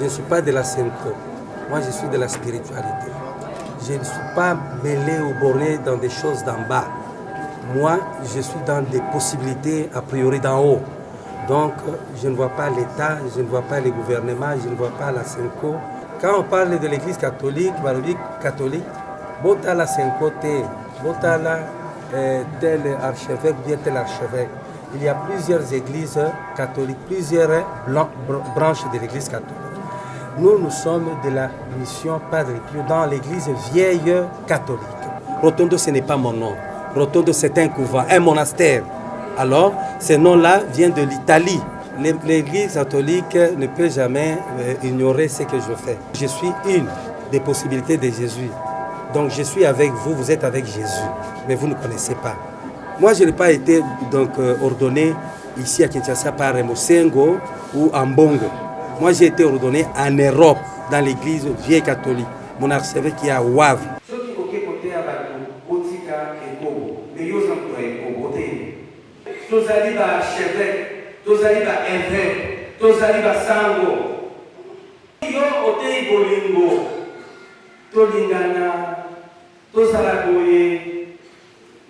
Je ne suis pas de la synchro. Moi, je suis de la spiritualité. Je ne suis pas mêlé ou borné dans des choses d'en bas. Moi, je suis dans des possibilités a priori d'en haut. Donc, je ne vois pas l'État, je ne vois pas les gouvernements, je ne vois pas la synchro. Quand on parle de l'Église catholique, bota la synchro, bota la tel archevêque, bien tel archevêque. Il y a plusieurs églises catholiques, plusieurs branches de l'Église catholique. Nous sommes de la mission Padre Pio dans l'église vieille catholique. Rotondo, ce n'est pas mon nom. Rotondo, c'est un couvent, un monastère. Alors, ce nom-là vient de l'Italie. L'église catholique ne peut jamais ignorer ce que je fais. Je suis une des possibilités de Jésus. Donc, je suis avec vous, vous êtes avec Jésus. Mais vous ne connaissez pas. Moi, je n'ai pas été donc, ordonné ici à Kinshasa par Mosengo ou Ambongo. Moi, j'ai été ordonné en Europe, dans l'église vieille catholique. Mon archevêque qui est à Wavre.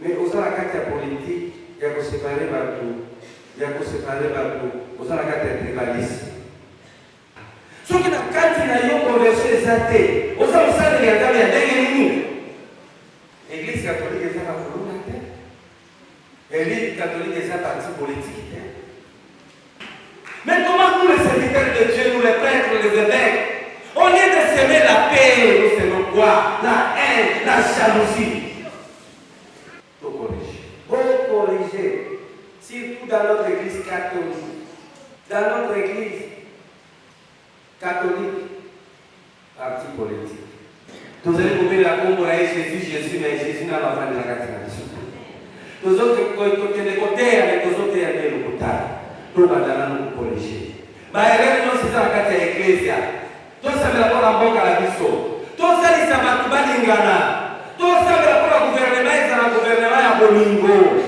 Mais aux la carte politique, il y a que séparer partout. Il y a que séparer partout. Aux la carte tribaliste. Ce qui n'a pas été conversé, c'est aux hommes qui ont l'église catholique est un volontaire. L'église catholique est un parti politique. Mais comment nous, les serviteurs de Dieu, nous les prêtres, les évêques, au lieu de s'aimer la paix, nous s'aimons quoi? La haine, la jalousie. Corriger, surtout dans notre église catholique. Dans notre église catholique, parti politique. Nous allons couper la combo à Jésus, mais Jésus n'a pas fait de la gratification. Nous autres, côté de côté, avec nous autres, il y a des locuteurs. Nous allons nous corriger. Mais il y a des gens qui sont dans l'église. Tous savent la bonne à la biso. Tous savent les sabbats lingana. Tous savent la bonne gouvernement, et le gouvernement à Bolingo.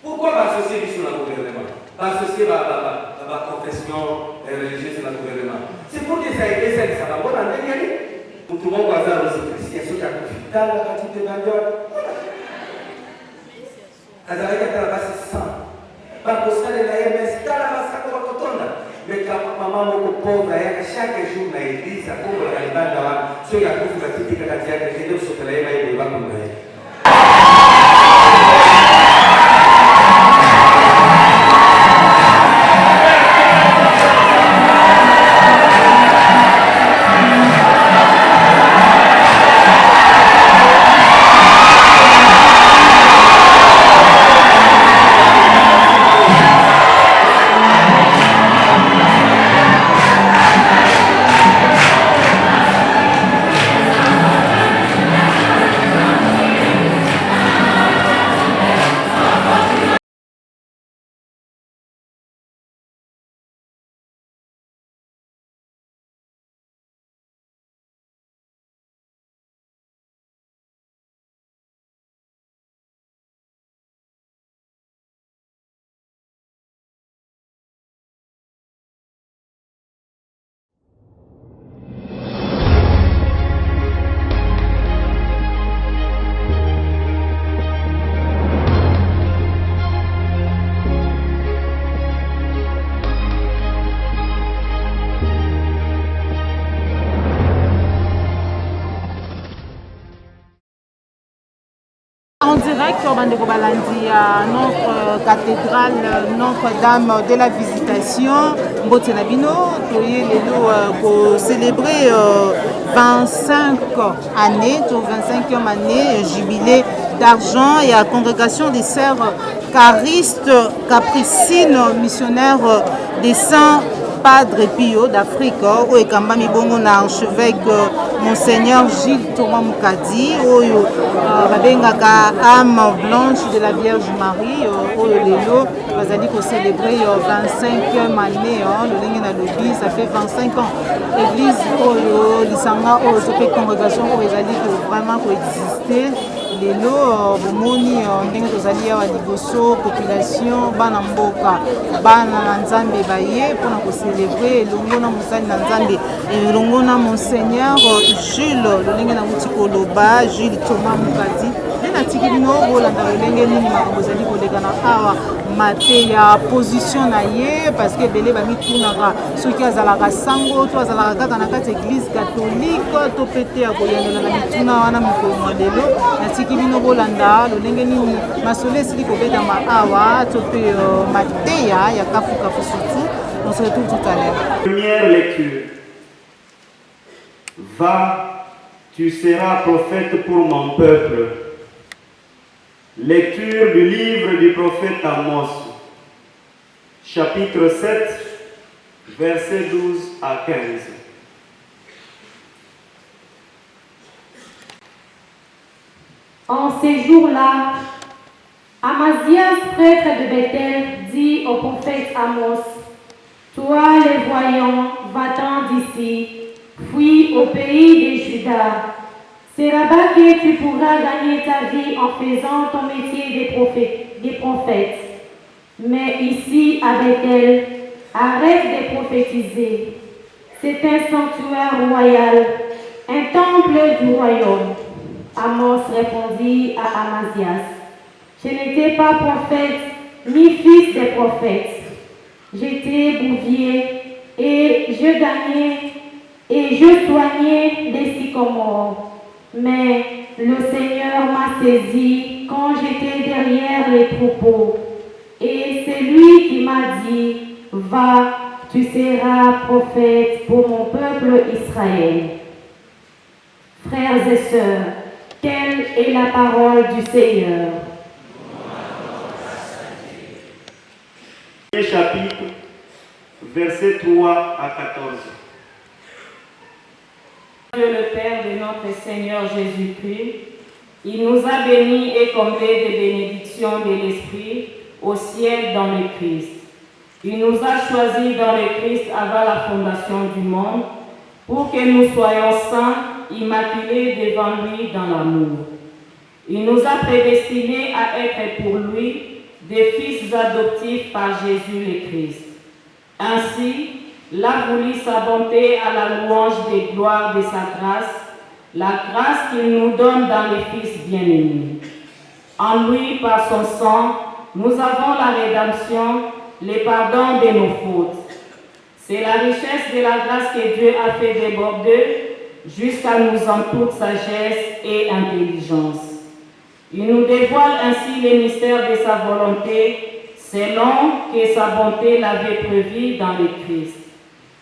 Pourquoi associer sur le gouvernement? Associer la confession religieuse dans le gouvernement. C'est pour que ça ait été ça va bon en dernier. Nous trouvons au hasard aussi chrétiens, ceux qui ont fait dans la partie de Bandiol. Azarika à la base 100. Par contre, la MS, dans la base 100, mais quand maman est pauvre, chaque jour dans l'église, à pauvre, à l'Ibanda, ceux qui ont fait la petite catégorie, qui ont sauté la main, ils vont comme En direct sur Bandeko Balandi à notre cathédrale Notre-Dame de la Visitation, Mbote Nabino, pour célébrer 25 années, 25e année, jubilé d'argent et à la congrégation des sœurs caristes, capricines, missionnaires des saints Padre Pio d'Afrique, où est Kambami Bongo na archevêque Monseigneur Gilles Thomas Moukadi, où Babengaka âme blanche de la Vierge Marie, où Lélo va dire qu'on célébrer 25e année, le Lengue na Lobi, ça fait 25 ans. Église, l'Isanga, cette congrégation, où ils allaient vraiment exister. lelo bomoni ndenge tozali awa liboso population bana mboka bana na nzambe baye mpona kocelebre elongo na mosali na nzambe elongo na monseigneur Jules lolenge na muti koloba Jules Thomas Mukadi nde natiki bino bolanda lolenge nini makambo ezali kolekana awa mate ya position na ye parce que ebele bamitunaka soki azalaka sango to azalaka kaka na kati église catholique to pete ya koyanola na mituna wana mikolo mwa lelo natiki bino bolanda lolenge nini masolo esili kobetama awa to mpe mateya ya kafukafu surtout. On se retrouve tout à l'heure. Première lecture. Va, tu seras prophète pour mon peuple. Lecture du livre du prophète Amos, chapitre 7, versets 12 à 15. En ces jours-là, Amazias, prêtre de Bethel, dit au prophète Amos, « Toi, les voyants, va-t'en d'ici, fuis au pays de Juda. C'est là-bas que tu pourras gagner ta vie en faisant ton métier des prophètes. Mais ici, à Bethel, arrête de prophétiser. C'est un sanctuaire royal, un temple du royaume. » Amos répondit à Amazias, « Je n'étais pas prophète, ni fils des prophètes. J'étais bouvier et je gagnais et je soignais des sycomores. Mais le Seigneur m'a saisi quand j'étais derrière les troupeaux. Et c'est lui qui m'a dit, va, tu seras prophète pour mon peuple Israël. » Frères et sœurs, telle est la parole du Seigneur. Chapitre, versets 3 à 14. Dieu le Père de notre Seigneur Jésus-Christ, il nous a bénis et comblés des bénédictions de l'Esprit au ciel dans le Christ. Il nous a choisis dans le Christ avant la fondation du monde pour que nous soyons saints, immaculés devant lui dans l'amour. Il nous a prédestinés à être pour lui des fils adoptifs par Jésus le Christ. Ainsi, il a voulu sa bonté à la louange des gloires de sa grâce, la grâce qu'il nous donne dans les fils bien-aimés. En lui, par son sang, nous avons la rédemption, le pardon de nos fautes. C'est la richesse de la grâce que Dieu a fait déborder jusqu'à nous en toute sagesse et intelligence. Il nous dévoile ainsi les mystères de sa volonté, selon que sa bonté l'avait prévu dans le Christ,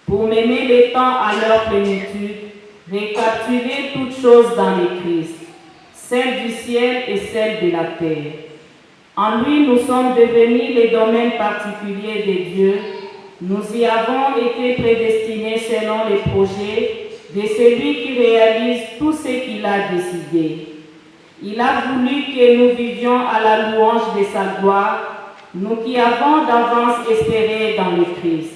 pour mener les temps à leur plénitude, récapituler toutes choses dans le Christ, celles du ciel et celles de la terre. En lui, nous sommes devenus les domaines particuliers de Dieu. Nous y avons été prédestinés selon les projets de celui qui réalise tout ce qu'il a décidé. Il a voulu que nous vivions à la louange de sa gloire, nous qui avons d'avance espéré dans le Christ.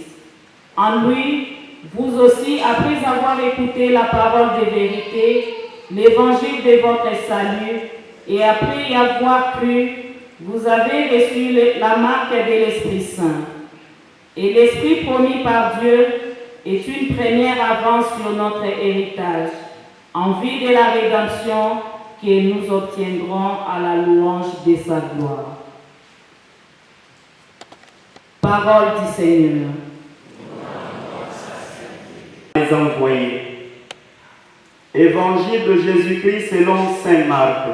En lui, vous aussi, après avoir écouté la parole de vérité, l'évangile de votre salut, et après y avoir cru, vous avez reçu la marque de l'Esprit Saint. Et l'Esprit promis par Dieu est une première avance sur notre héritage, en vue de la rédemption que nous obtiendrons à la louange de sa gloire. Parole du Seigneur. Les envoyés. Évangile de Jésus-Christ selon saint Marc,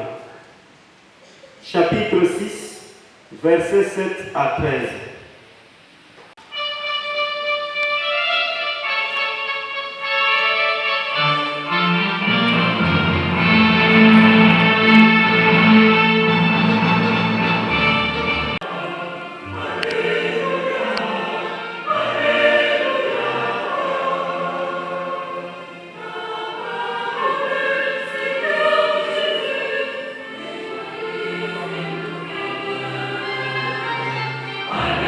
chapitre 6, versets 7 à 13. Amen.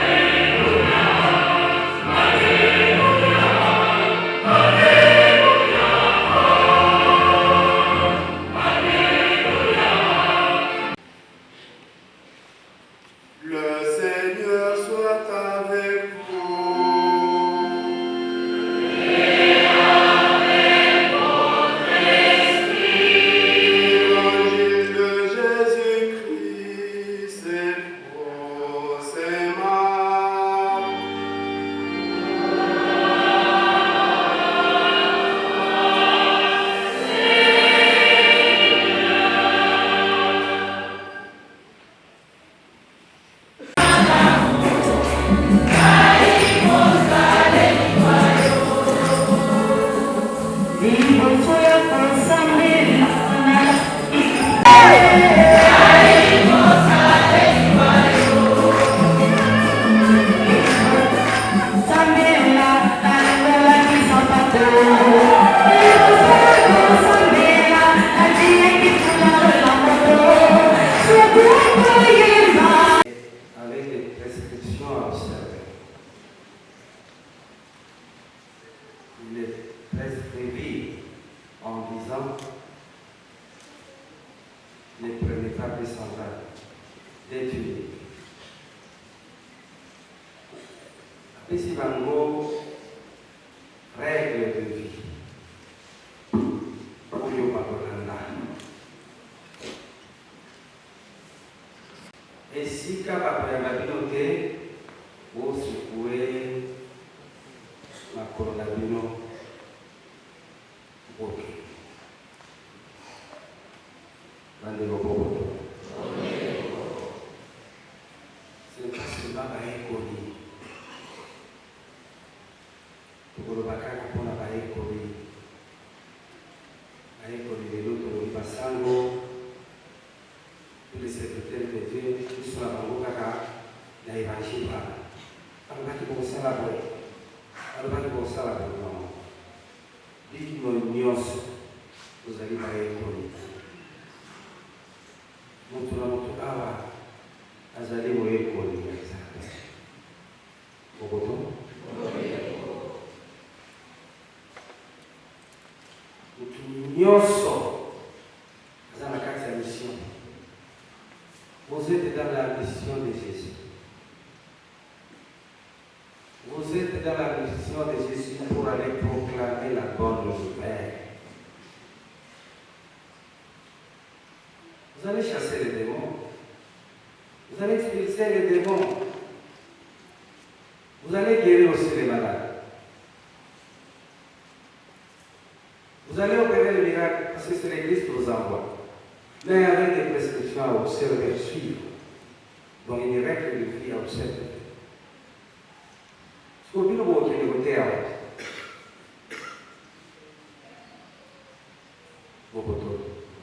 Ici, bango, règle de vie. Pour yo Bakolanda. Et si ka bakoyanga bino te, osukue makolo na bino boke. Bandeko boboto. C'est parce que baba ekoli. Tukoloba kaka mpona baekoli. Baekoli lelo tolobi basango. Tous les secrétaires de Dieu, qui sont à Bango Kaka, il y a évangile. Alors, il faut que ça la boue. Alors, il faut que ça la boue. Dites-moi, Nios, vous allez voir l'école. Notre awa, vous allez voir l'école. Au bouton? Nios. Vous êtes dans la mission de Jésus. Vous êtes dans la mission de Jésus pour aller proclamer la bonne nouvelle. Vous allez chasser les démons. Vous allez expulser les démons. Vous allez guérir aussi les malades. Vous allez opérer le miracle parce que c'est l'Église qui vous envoie. Mais avec des prescriptions à observer, suivre, dont une règle de vie à observer. Ce qu'on peut vous dire au théâtre, au poteau,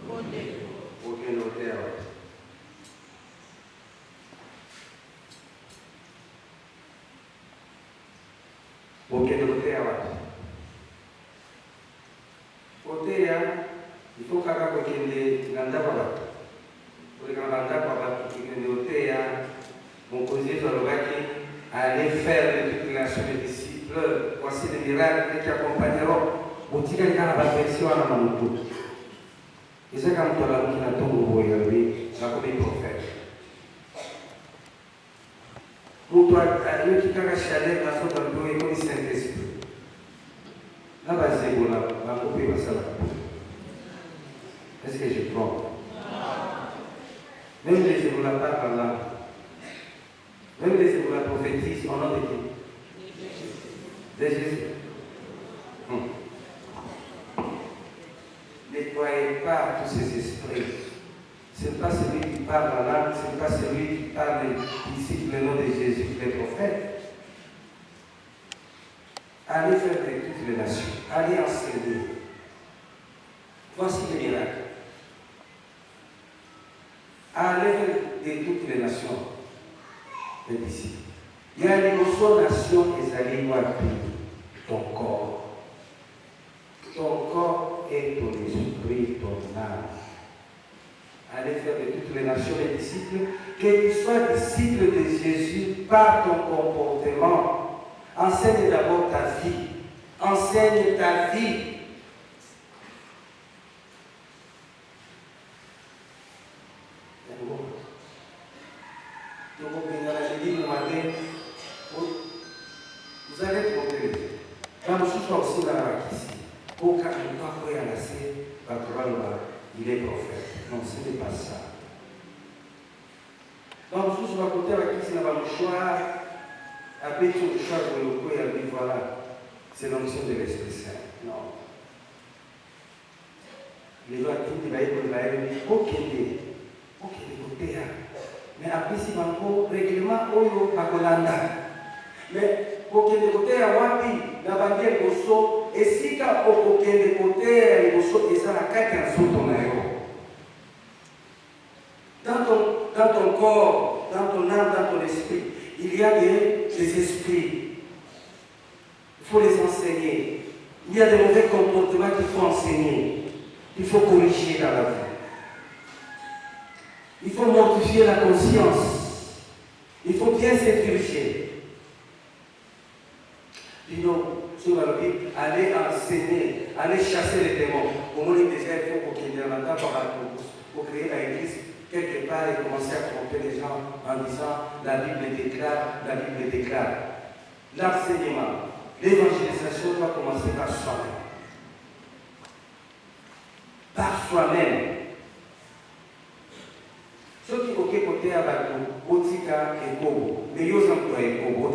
au théâtre. Au théâtre. Au théâtre. Il faut que les gens aller faire de toute la des disciples. Voici les miracles qui accompagneront. Boutique les gens à la version à la moutou. Et c'est quand on a dit à ton nouveau héros, ça comme les prophètes. Pour toi, à lui qui t'a caché dans son tableau et comme il Saint-Esprit. Là-bas, c'est bon, là, on va couper ma salle. Est-ce que je prends? Même les vous la parlent là. Même les vous la prophétisent au nom de qui? De Jésus. Ne croyez pas à tous ces esprits. Ce n'est pas celui qui parle en langue, ce n'est pas celui qui parle ici le nom de Jésus, les prophètes. Allez faire de toutes les nations. Allez enseigner. Voici les miracles. Allez de toutes les nations, les disciples. Il y a une autre nation qui est ton corps. Ton corps est ton esprit, ton âme. Allez faire de toutes les nations les disciples, que tu sois disciple de Jésus par ton comportement. Enseigne d'abord ta vie. Enseigne ta vie. Vous allez trouver. Dans le sous aussi là, ici. Au cas où pas y aller, il est prophète. Non, ce n'est pas ça. Dans le sous va côté avec qui c'est le choix. Après tout le choix de l'eau, il a dit voilà. C'est l'onction de l'Esprit Saint. Non. Les lois tout, il va dire ok, côté. Mais après, si on règlement, on va mais pour que les côtés à Wapi, la bandière Bosso, et si quand on peut les côtés à Bosso, et ça la caca sur ton aéro. Dans ton corps, dans ton âme, dans ton esprit, il y a des esprits. Il faut les enseigner. Il y a des mauvais comportements qu'il faut enseigner. Il faut corriger dans la vie. Il faut mortifier la conscience. Il faut bien s'interroger. Allez enseigner, allez chasser les démons. Au moins, déjà, il faut qu'il y ait un mandat pour créer l'église quelque part et commencer à tromper les gens en disant la Bible déclare, la Bible déclare. l'enseignement, l'évangélisation doit commencer par soi-même. Par soi-même. Ce qui est OK côté à Bakou, Botika et Kobo, mais ils ont employé Kobo.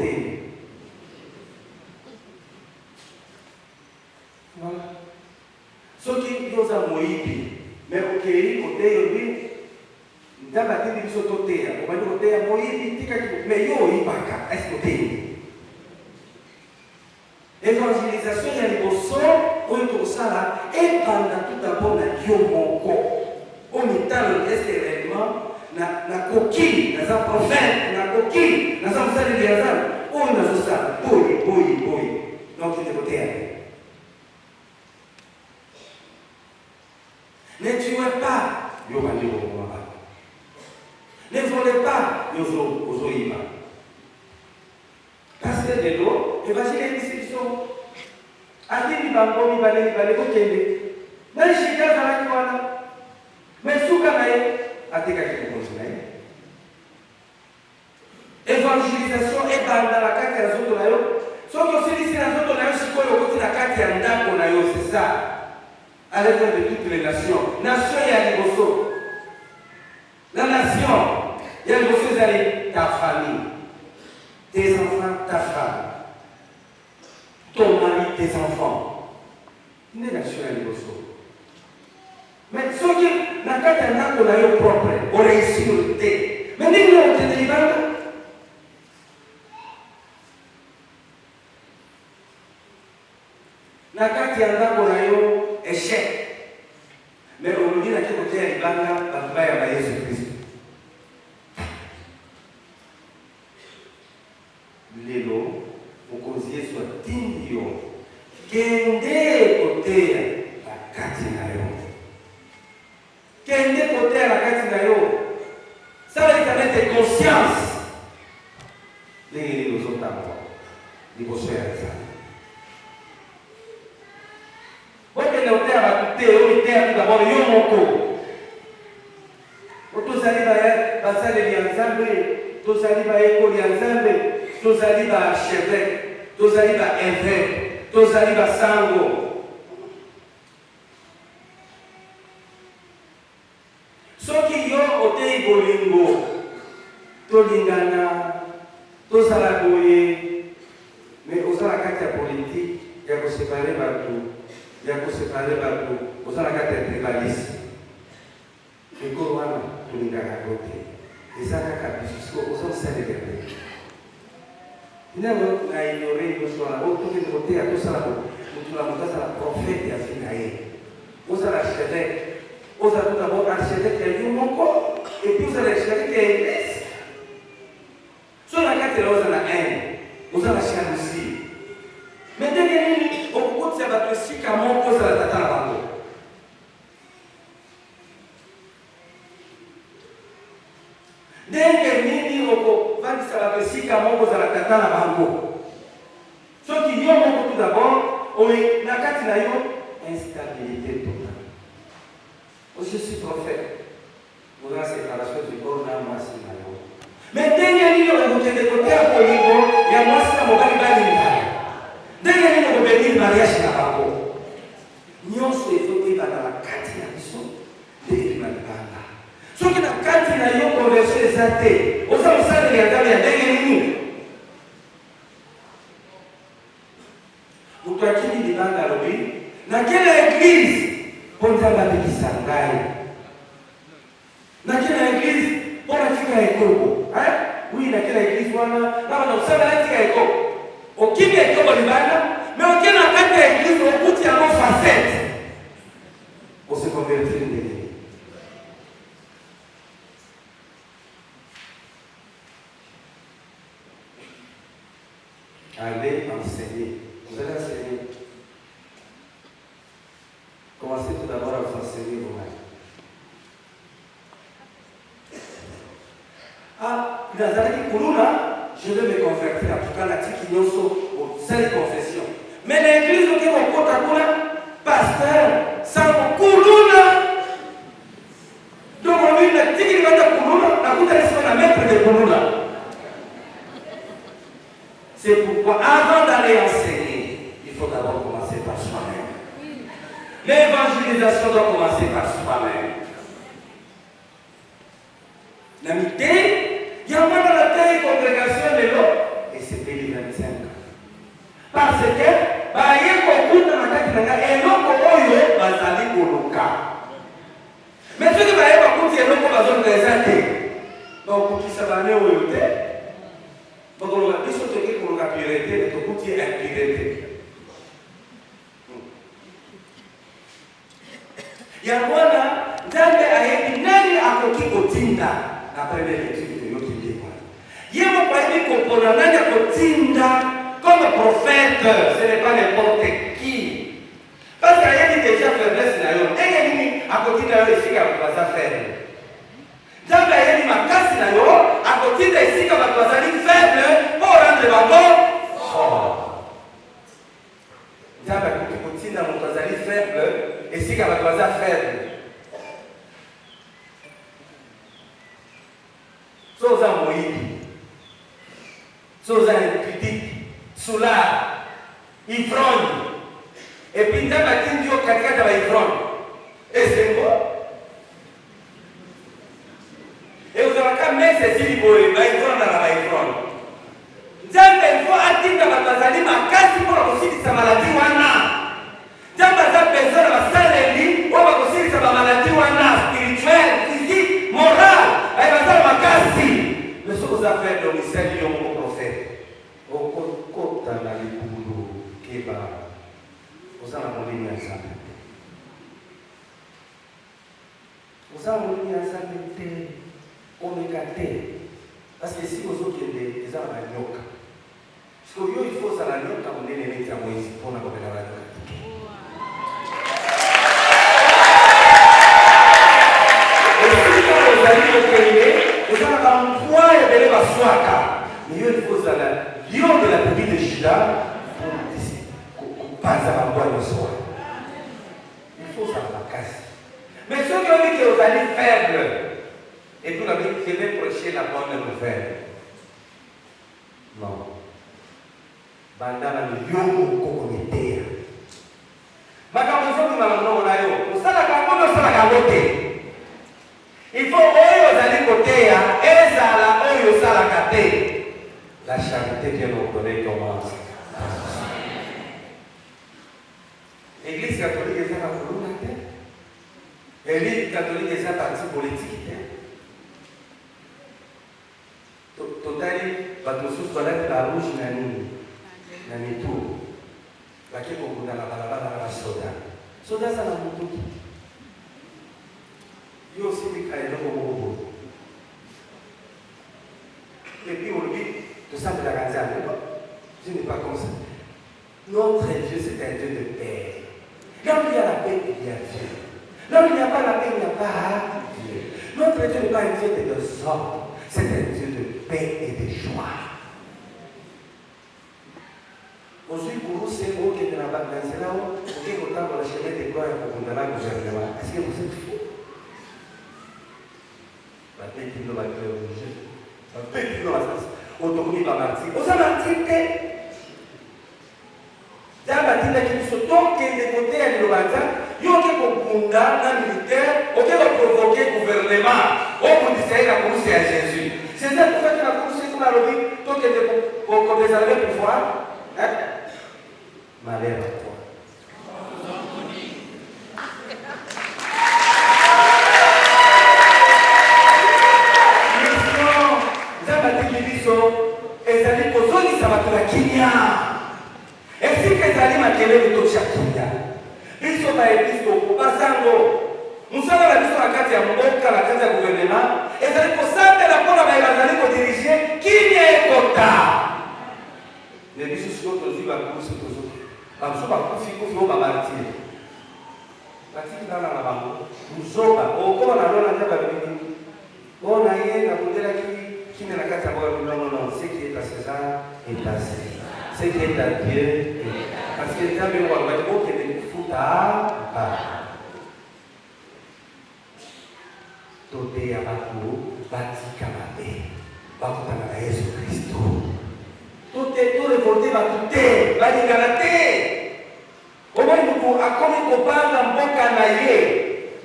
Voilà. Ce qui ont employé, mais OK, côté, d'abord, ils sont côté, on va dire côté à Moïbi, mais ils ont eu Baka, est-ce que l'évangélisation, il y a des bossons, on est au sala, et pendant tout d'abord, on a dit au Monko. On est dans le test événement. Na coquille, na prophète, na coquille, na salle de Yazan, on a ça, boy. Donc il est côté. Ne tuez pas, yo va dire au moment. Ne volez pas, yo zo iba. Parce que de l'eau, évangile l'institution. Ati ni bango mi bale ko kende. Na shika za kwana. Mais souka nae évangélisation est dans la carte à Zoto Nayo. Sauf que aussi ici dans Zoto Nayo, c'est quoi le côté de la carte à Ndako Nayo, c'est ça. À l'égard de toutes les nations. Nation, il y a les bossos. La nation, il y a les bossos, c'est ta famille. Tes enfants, ta femme. Ton mari, tes enfants. Une nation, il y a les bossos. Mais ce qui n'a qu'à être qu'on a eu propre, on réussit au thé. Mais nous, on te dit, n'a qu'à être qu'on a eu échec. Mais on nous dit à quel côté il y a Jésus-Christ. Lélo, on cause soit digne. Gende côté la Catinayo. Quel est côté à la Catinayo? Ça va être conscience. Les autres amours, les bosses à ça. Vous avez noté à la côté, vous avez d'abord eu mon corps. Vous allez à la salle de l'ensemble, vous allez à l'école ensemble, vous allez à Chevret, vous allez à Évêque, vous allez à Sango. Soki yo otei bolingo, tolingana, tosala boye, mais osala kati ya politique, ya koséparer bato, osala kati ya tribalisme. Ekolo wana tolingaka kote, eza kaka biso ozosalelele. Nano na ignore nyonso wana, otokende kote ya tosala motu na moto azala prophète ya vi na ye, ozala chevêque. Vous allez d'abord architecte et puis vous allez architecte et l'église. Sur la carte, vous avez la haine, vous avez la jalousie. Mais derrière nous, au bout de ça, vous avez comment vous allez t'attendre à vous. Derrière nous, vous allez comment vous allez t'attendre à vous. Ce qui y a tout d'abord, la carte, il y a instabilité totale. Je suis prophète. Vous avez cette séparation du corps dans moi, c'est ma vie. Mais derrière nous, vous avez côté à Poligo, il y a moi, c'est mon bali. Derrière nous, vous avez le mariage à la babo. Nous sommes évoqués dans la cantine à l'issue de l'Imanibana. Ce qui est la cantine à l'issue, conversion des athées. Vous avez ça de regarder derrière nous. Vous avez qui dit dans la lobby? Dans quelle église? Pour dire la bêtise, dans quelle église pour la tika ekoko? Oui, dans quelle église on a ça la tika ekoko. Au qui est comme le bana, mais au qui n'a pas d'église au bout il y a une facette. On se convertit en Dieu. Allez enseigner. Vous allez enseigner. Commencez tout d'abord à vous enseigner vous-même. Je vais me convertir en tout cas la tiki nyonso au seule confession. Mais l'église qui est au côté pasteur, sans kuluna. Donc on dit la tiki va de kuluna, la kuta est la maître de kuluna. C'est pourquoi, avant d'aller enseigner, il faut d'abord commencer par soi-même. L'évangélisation doit commencer par soi-même. L'amitié, il y a moins dans la taille congrégation de l'eau, et c'est pays 25 ans. Parce que, il y a beaucoup de gens et l'eau, il va s'aller au local. Mais ceux qui vont écouter l'eau, ils vont présenter. Donc, pour qui ça va aller au yoté, donc on va dire que pour la pureté, mais pour qui est impureté. Il y a quoi là? Nzambe ayebi nani akoki kotinda na première lecture de yoki ndekwa. Yemo kwa hivi kompona nani akotinda comme prophète, ce n'est pas n'importe qui. Parce qu'il y a déjà faiblesse na yo. Et nini akotinda yo isika baza faible. Nzambe ayebi makasi na yo akotinda isika baza faible pour rendre bango fort. Nzambe akotinda moto azali faible. Et si qu'elle va faible, soza moïdi, soza impudique, soulard, ivrogne, et puis nous avons dit au katika de ivrogne, et c'est bon. Et vous avez qu'à mettre ces ivrogne dans la ivrogne. Nous avons faut atteindre la bazali ma casse pour la possibilité de sa maladie wana. Jambo za besoin la saleli wao kusiri sababu maladie wana spirituel, physique, moral, aibaza makasi. Le chose à faire dans le ciel de mon prophète. Au kota na libulu keba. Osana molini ya sana. Osana molini ya sana te omekate. Parce que si vous autres les gens la nyoka. Parce que il faut ça la nyoka munene neti ya Moïse pour na kopela la nyoka. Vous avez un poids et de la soie. Mais il faut la lion de la tribu de Juda pour pas avoir de soie. Il faut ça la casse. Mais ceux qui ont dit que vous allez faible, et vous avez dit que je vais prêcher la bonne nouvelle. Non. Bandana le lion au comité. Makamuzo mamamono na yo. Usala kangono usala kangote. Il faut oyo zali côté ya ezala oyo sala kate. La charité que nous connaissons commence. L'église catholique est la colonne. L'église catholique est un parti politique. Totali batosus balaki la rouge na mitu. Baki kokunda na balabala na soda. Soda sana mutu. Yo aussi dit qu'il y a un et puis on dit, tout ça de la gazelle, je n'ai pas comme ça. Notre Dieu, c'est un Dieu de paix. Là où il y a la paix, il y a Dieu. Là où il n'y a pas la paix, il n'y a pas Dieu. Notre Dieu n'est pas un Dieu de désordre, c'est un Dieu de paix et de joie. Aujourd'hui, pour vous, c'est vous qui êtes dans la banque, c'est là où vous êtes content pour le chemin de gloire pour vous donner le gouvernement. Est-ce que vous êtes fous? La paix qui nous va créer au Niger. La paix qui nous va faire. Autonomie par martyr. Vous avez martyr. Dans la tête qui se tourne, qui est de côté à l'Ilobanza, il y a un gouvernement militaire, il y a provoqué le gouvernement. On peut dire la course à Jésus. C'est ça pour faire que la course est pour la lobby, tant qu'elle est pour des armées pour voir. Malheur à toi. Ezali kozongisa bato ya kimia esika ezali makelele totya kimia biso bayebiso basango mosala na biso na kati ya mboka na kati ya gouvernement ezali kosambela mpona baye bazali kodirige kimia ekota me biso siko tozwi bakusi tozoki bamosu bakufi kufi o bamartir batiki nana na bango mozoba okoma na lona nde babini mpona ye nakundelaki qui n'est la carte à voir, non, ce qui est passé ça est passé. Ce qui est à Dieu est. Parce que les gens me voient, ok, les foutent à bas. Toté à Bakou, Bati Kamate, Bakutana Jésus Christ. Tout est tout le bato te balingana te omoi moto akomi kopanga mboka na ye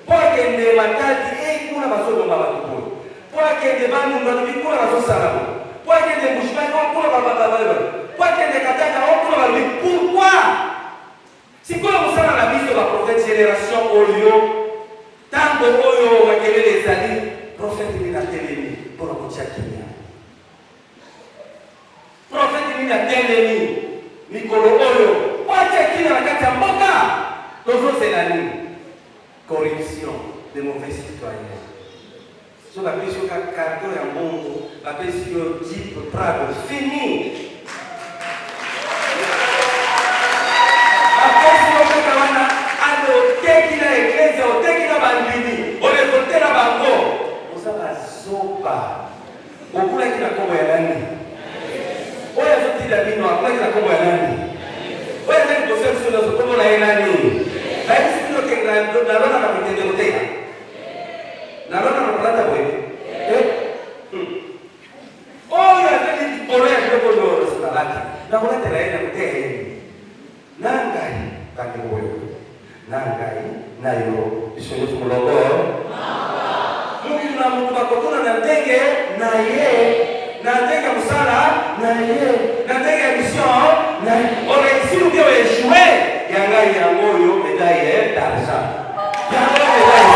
mpo akende matadi kuna bazolomba bato oyo mpo akende bandunga lobi kuna bazosala bo mpo akende mbushimai kuna mpo akende kataka kuna balobi pourquoi sikoyo mosala na biso baprofete génération oyo ntango oyo makelele ezali profete nini atelemi mpona kotia kimia profete nini atelemi mikolo oyo po atia kimia na kati ya mboka tozozela nini corruption de mauvais citoyen so bapesi yo kaka karton ya mbongo bapesi yo type prado fini bapesi yo kaka wana ane oteki na eklese oteki na bandimi olekotela bango oza bazoba okulaki na kombo ya nani oyo azotila bino akulaki na kombo ya nani oyo azali kosia biso nyonso kombo na ye nani nayebisi bino ke nalona na kokende koteka nalona na kolata boye oyo azali likolo ya biloko oyo sibalaki nakolatela ye na koteya ye na ngai bandeko oyo na ngai na yo biso nyonso molongo mutu na mutu bakotuna na ndenge na ye na ndenge ya mosala na ye na ndenge ya mission na oreussi ou bien oéchoué ya ngai yango oyo médaille d'argent yango médaille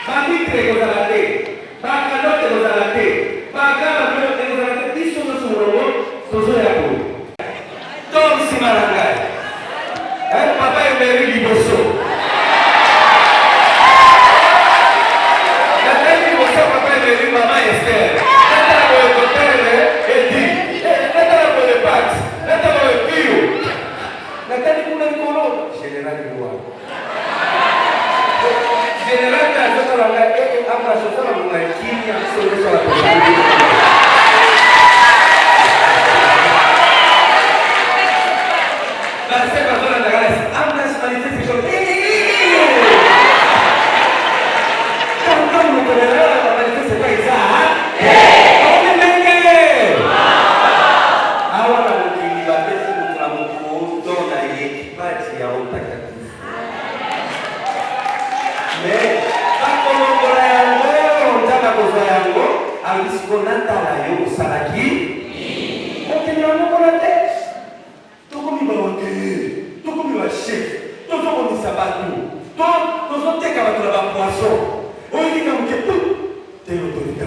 babitre ekozala te bakanote ekozala te bakaba ekozala te biso nyonso molongo tozoya boye to nsima na ngai papa emeri liboso natali liboso papa emeri mama Esther natala boye kotere edi natala boye pat natala boye pio natali kuna likolo général loi général ta azotala ngai apa azotala monga kimia solosola base bazolanda kala ambulance manifestation tantango kolela manifestation eza omi ndenge awa na mokili bapesi moto na moto to na ye kipaji ya otakatifu mais bakolongola yango ntaka kozwa yango abisiko natala yo osalaki okende yangokola te tokomi baokeye tokomi bachef tozokonisa bato tozoteka bato na bapoisson oyinga moke telotorita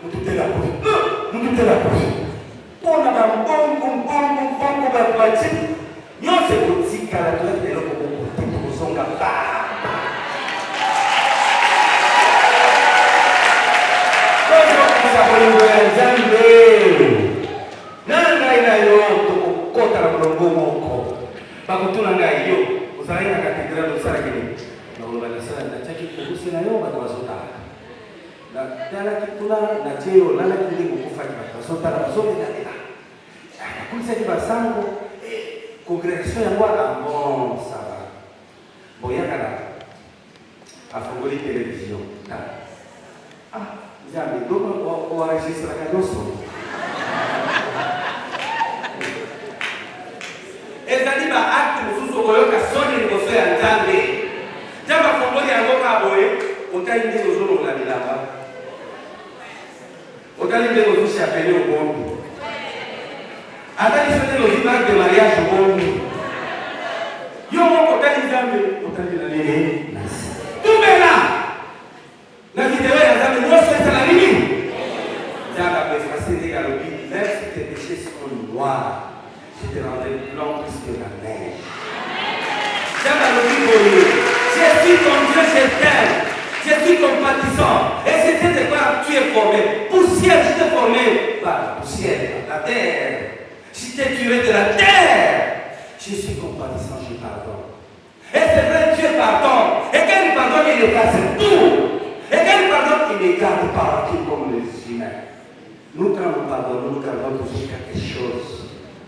motu tela profi mpona bambongo babati nyonso ekotikala toyaki eloko moko te tokozonga papa tozokosa bolingo ya nzambe na ngai na yo tokokota na molongo moko bakotuna ngai yo ozalaki na katedrale osalaki nini nakoloba nasala natiaki korusi na yo bato bazotala natalaki kuna natie yo lalaki ndenge okufaki bato bazotala bazolenalela nakulisaki basango congrégation yango wana bon sava boyaka na afongoli télévision nzambe doko oenregistraka nyonso ezali baacte mosusu okoyoka soni liboso ya nzambe ntango afongoli yango kaka boye otali ndenge ozolongola bilamba otali ndenge ozochapele obombi atali so ndenge ozwi marque de mariage obombi yo moko otali nzambe otali na nini tumela na video ya nzambe nyonso ezala nini nzambe apesasi ndenge alobi même si tes péchés sont noirs je te rendrai blanc plus que la neige. Je suis ton Dieu, je t'aime. Je suis compatissant. Et c'était de quoi tu es formé. Poussière, je t'ai formé par la poussière, par la terre. Je t'ai tiré de la terre. Je suis compatissant, je pardonne. Et c'est vrai, Dieu pardonne. Et quand il pardonne, il efface tout. Et quand il pardonne, il ne garde pas qui comme les humains. Nous, quand nous pardonnons, nous gardons toujours quelque chose.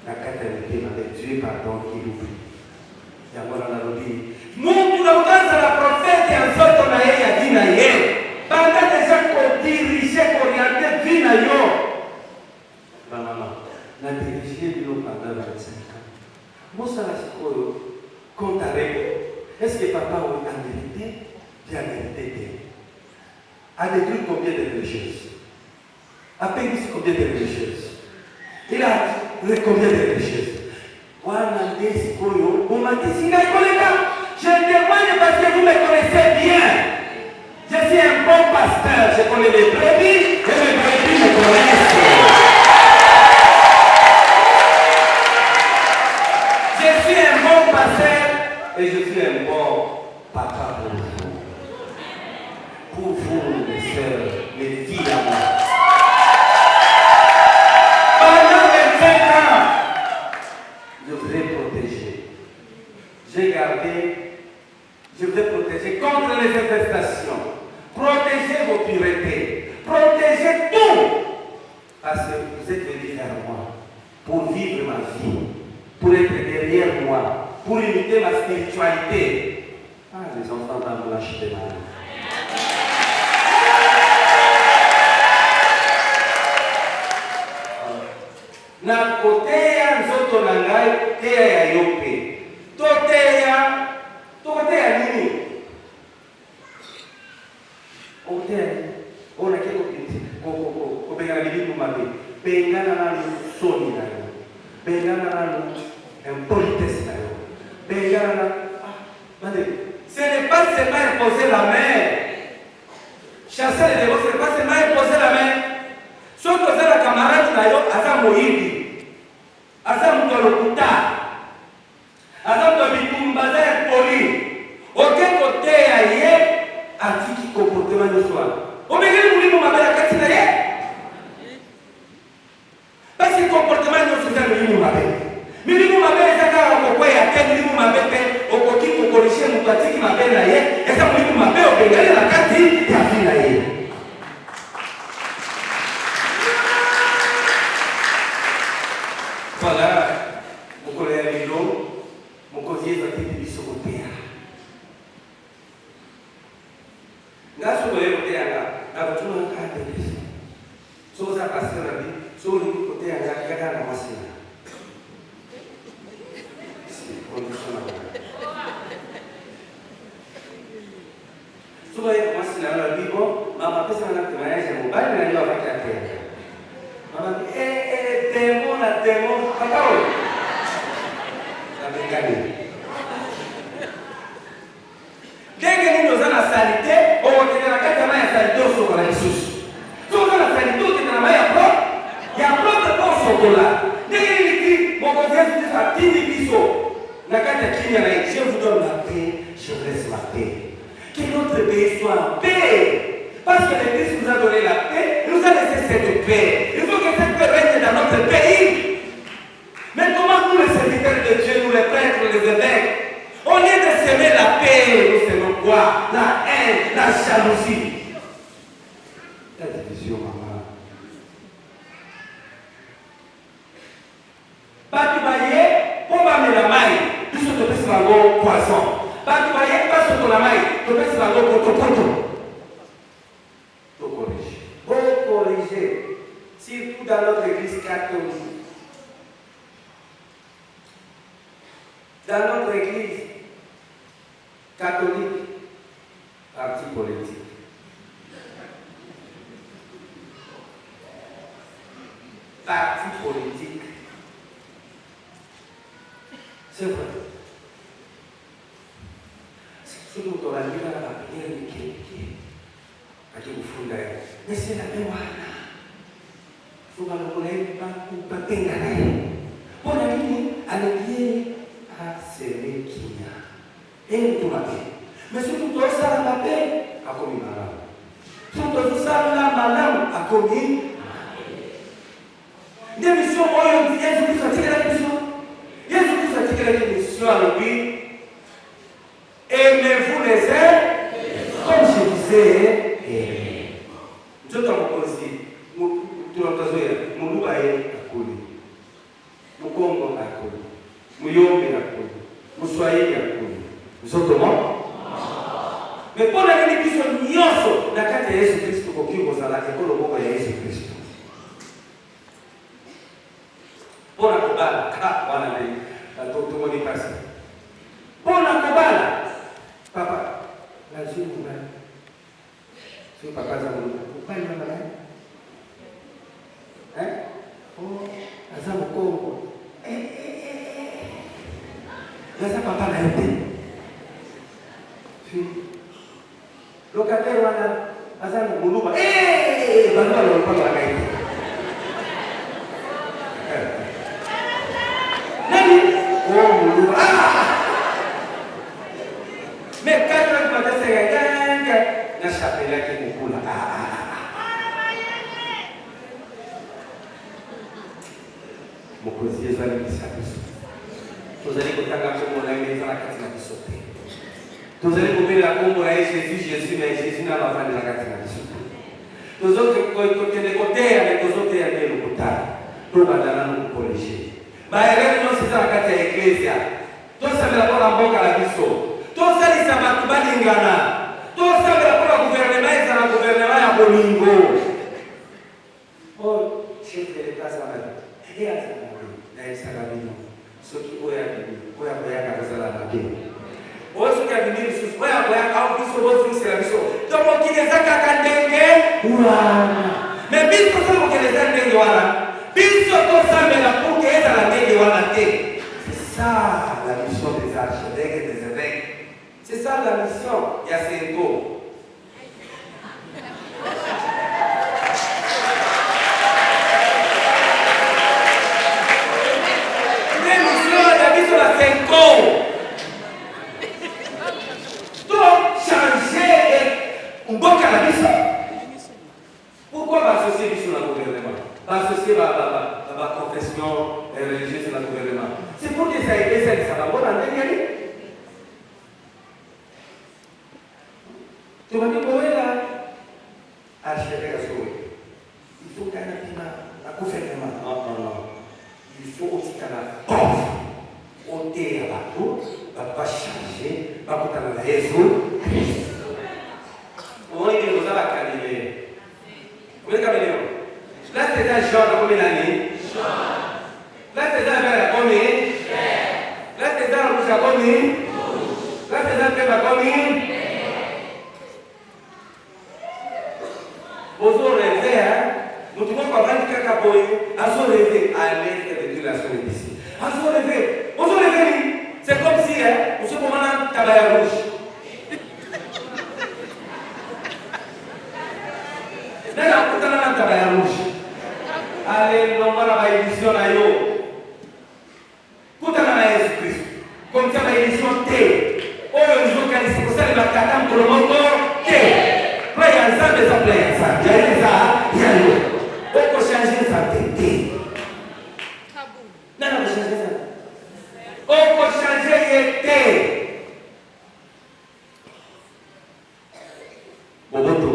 La caternité avec Dieu, pardon, qui oublie. Yango na nalobi muntu na utanza la profete ya nzoto na ye ya dina ye banda deja kodirige koriente vi na yo bana na dirigé pendant 25 ans. Moi, ça va se compte avec. Est-ce que papa a mérité? Bien mérité. A détruit combien de religieuses? A payé combien de religieuses? Il a combien de religieuses? Je témoigne parce que vous me connaissez bien. Je suis un bon pasteur. Je connais les brebis et les brebis me connaissent. Je suis un bon pasteur et je suis un bon papa pour vous. Pour vous, mes soeurs, mes filles à moi. Pendant 25 ans, je vous ai protégé. J'ai gardé, je vais protéger contre les infestations, protéger vos puretés, protéger tout. Parce que vous êtes venus vers moi pour vivre ma vie, pour être derrière moi, pour imiter ma spiritualité. Ah, les enfants dans mon lâche mal. Na kotea nzoto na ngai teya ya yope. Toteya nini? Oteya ona keko pinti ko bengana bibi mabe. Bengana na soni na yo. Bengana na impolitesse na yo. Bengana na ce n'est pas seulement imposer la main. Chasser les démons, ce n'est pas seulement imposer la main. Sauf que c'est la camarade na yo aza moyibi. Aza mutolokuta. Aza mtobitumba za poli. Oke kote ya ye atiki comportement de soi. Omegeli mulimu mabela kati na ye. Parce que comportement de soi c'est mulimu mabela. Mulimu mabela ezaka okokwe ya te mulimu mabela okoki kokolishe mutatiki mabela ye. Eza mulimu mabela obengeli la kati ya vina ye. Voilà, mon collègue Milo, mon conseiller va te dire ce côté. Là, sur le côté, là, tu as un cas de vie. Sur ça, parce que la vie, sur le côté, il y a la machine. C'est conditionnel. Sur le machine, la vie, bon, ma personne a un mariage, mon bail, mais elle a avec la terre. Maman dit, démon, la démon, papa, oui. La mécanique. Dès que nous avons la salité, on va tenir la carte de la salité sur la ressource. Si on a la salité, on tenir la main à propre, il y a propre pour ce chocolat. Dès qu'il écrit, mon conseiller dit ça, Tini Bisso, la carte de Kenya, je vous donne la paix, je vous laisse la paix. Que notre pays soit en paix. Parce que l'Église nous a donné la paix, il nous a laissé cette paix. Il faut que cette paix règne dans notre pays. Mais comment nous, les serviteurs de Dieu, nous les prêtres, les évêques, au lieu de s'aimer la paix, nous s'aimons quoi? La haine, la jalousie. La division, maman. Batubaye, pour m'amener la maille, tout ce que tu fais, c'est un poisson. Batubaye, pas ce que la maille, tu fais, c'est un poto. Corriger, surtout dans notre église catholique. Dans notre église catholique, parti politique. Parti politique. C'est vrai. C'est surtout dans la vie à la prière de qui mais c'est la paix. Il faut que nous ne pensions pas. Pour la vie, à l'église, à celui qui a. Et nous, la paix. Mais surtout, tout ça, la paix, a commis malade. Surtout, ça, la malade, a commis. Des missions, on dit, Jésus-Christ a tiré la mission. Jésus-Christ a tiré la mission à lui. Aimez-vous les uns, comme je disais. Je t'en conseille, tu l'as besoin, mon loup a coulé, mon congo a coulé, mon yombe a coulé, mon soyer a coulé. Nous sommes comment? Mais pour la vie qui sont nyonso, la carte de Jésus-Christ, pour qui vous allez, et pour le mot de Jésus-Christ. Pona kobala, wana ndenge. Tomoni pasi. Pona kobala. Papa, la zungu ngani. Sio papa za Mungu. Ukani mama gani? Oh, azamu Kongo. Nasa papa na yote. Si. Locataire wana azamu Muluba. Banwa lo papa la gaiti. Nani? Oh, Muluba. Mais quand tu vas te faire na chapelle yake kukula. Mokozi Yesu alikisa Kristo. Tozali kotanga kombo na Yesu na kati na biso te. Tozali kobela kombo na Jésus na Jésus na bavandi na kati na biso te. Tozoke kokende koteya me tozoteya nde lokotala. Tobandana nokukoleje. Baerere nyonso eza na kati ya eklesia. Tosambela mpona mboka na biso. Tosalisa bato balingana. Tosambela mpona guvernema ezala guvernema ya bolingo. Oh, chef de l'État Samari. Na Israeli, soki oya boya kazala na be. Oya soki abimiri susu, oya boya au biso bozu sera biso. Tomo kineza kaka ndenge wana. Mais biso tomo kineza ndenge wana. Biso tosambela pour que ezala ndenge wana te. C'est ça la mission des archevêques et des évêques. C'est ça la mission ya Sengo. Pourquoi associer Bissou dans le gouvernement? Associer la confession religieuse dans le gouvernement. C'est pour que ça ait été ça va bon en dernier. Tu m'as dit quoi là? Archevêque à sauver. Il faut qu'il y ait un gouvernement. Non. Il faut aussi qu'il y ait un offre. On est à la tour, on va changer, on va faire la raison. On est dans la caméléon. Combien de caméléons? Là, c'est un Jean, combien d'années? Là, c'est un vert, combien? Là, c'est un rouge, combien? Là, c'est un peuple, combien? Vous rêvez, hein? Nous devons comprendre que Kaboy a son rêvé à l'est de la semaine d'ici. A son rêvé. Vous rêvez, c'est comme si, hein, vous savez comment on a tabac rouge. Allez, non, voilà ma édition là, yo. Kutana na Yesu Kristo. Comme ça, ma édition T. Oh, nous avons qualifié pour ça, les batailles pour le monde. T. Play ensemble, ça play ensemble. J'ai dit ça, il y a yo. On peut changer ça, T. Non, on peut changer ça. On peut changer T. Boboto.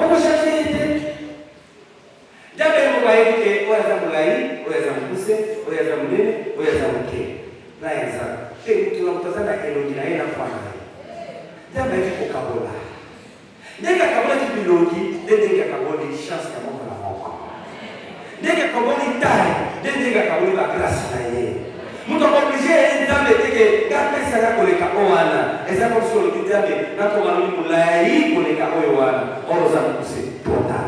On peut changer T. Oya za mkuse, oya za mnene, oya za mke. Na yenza. Tunamtazama Elongi na yena fana. Jambo hivi kukabola. Ndenge kabola kibilongi, ndenge kabola chance ya Mungu na Mungu. Ndenge kabola tari, ndenge kabola grâce na yeye. Mtu obligé nzambe teke kapesa na koleka owana. Eza kwa solo kitambe na kwa mali mulai koleka oyo wana. Oro za mkuse tota.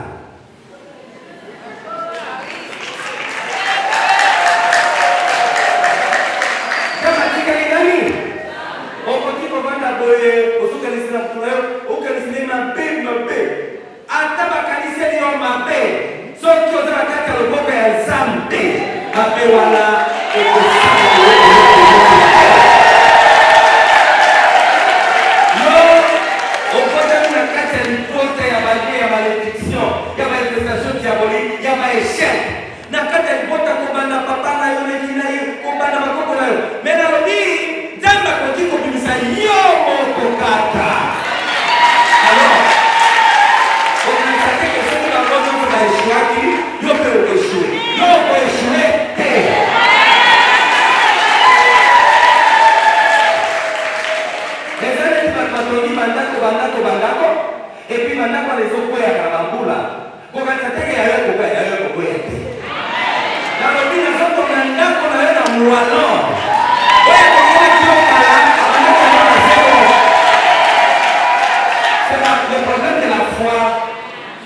nalobi nazotonga ndako na yo na mwalo oyo akokaki okala abandaki yango na zero. C'est le problème de la foi.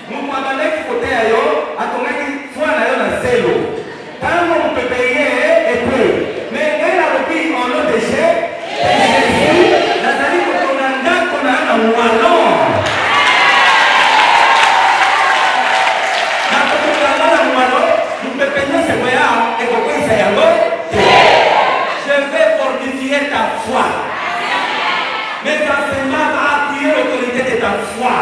Moto abandaki koteya yo atongaki foi na yo na zero. Ntango mopepe ye ekwe mais ngai nalobi au nom de Jésus nazali kotonga ndako na yo na mwalo. Je vais fortifier ta foi. Mes enseignements vont appuyer l'autorité de ta foi.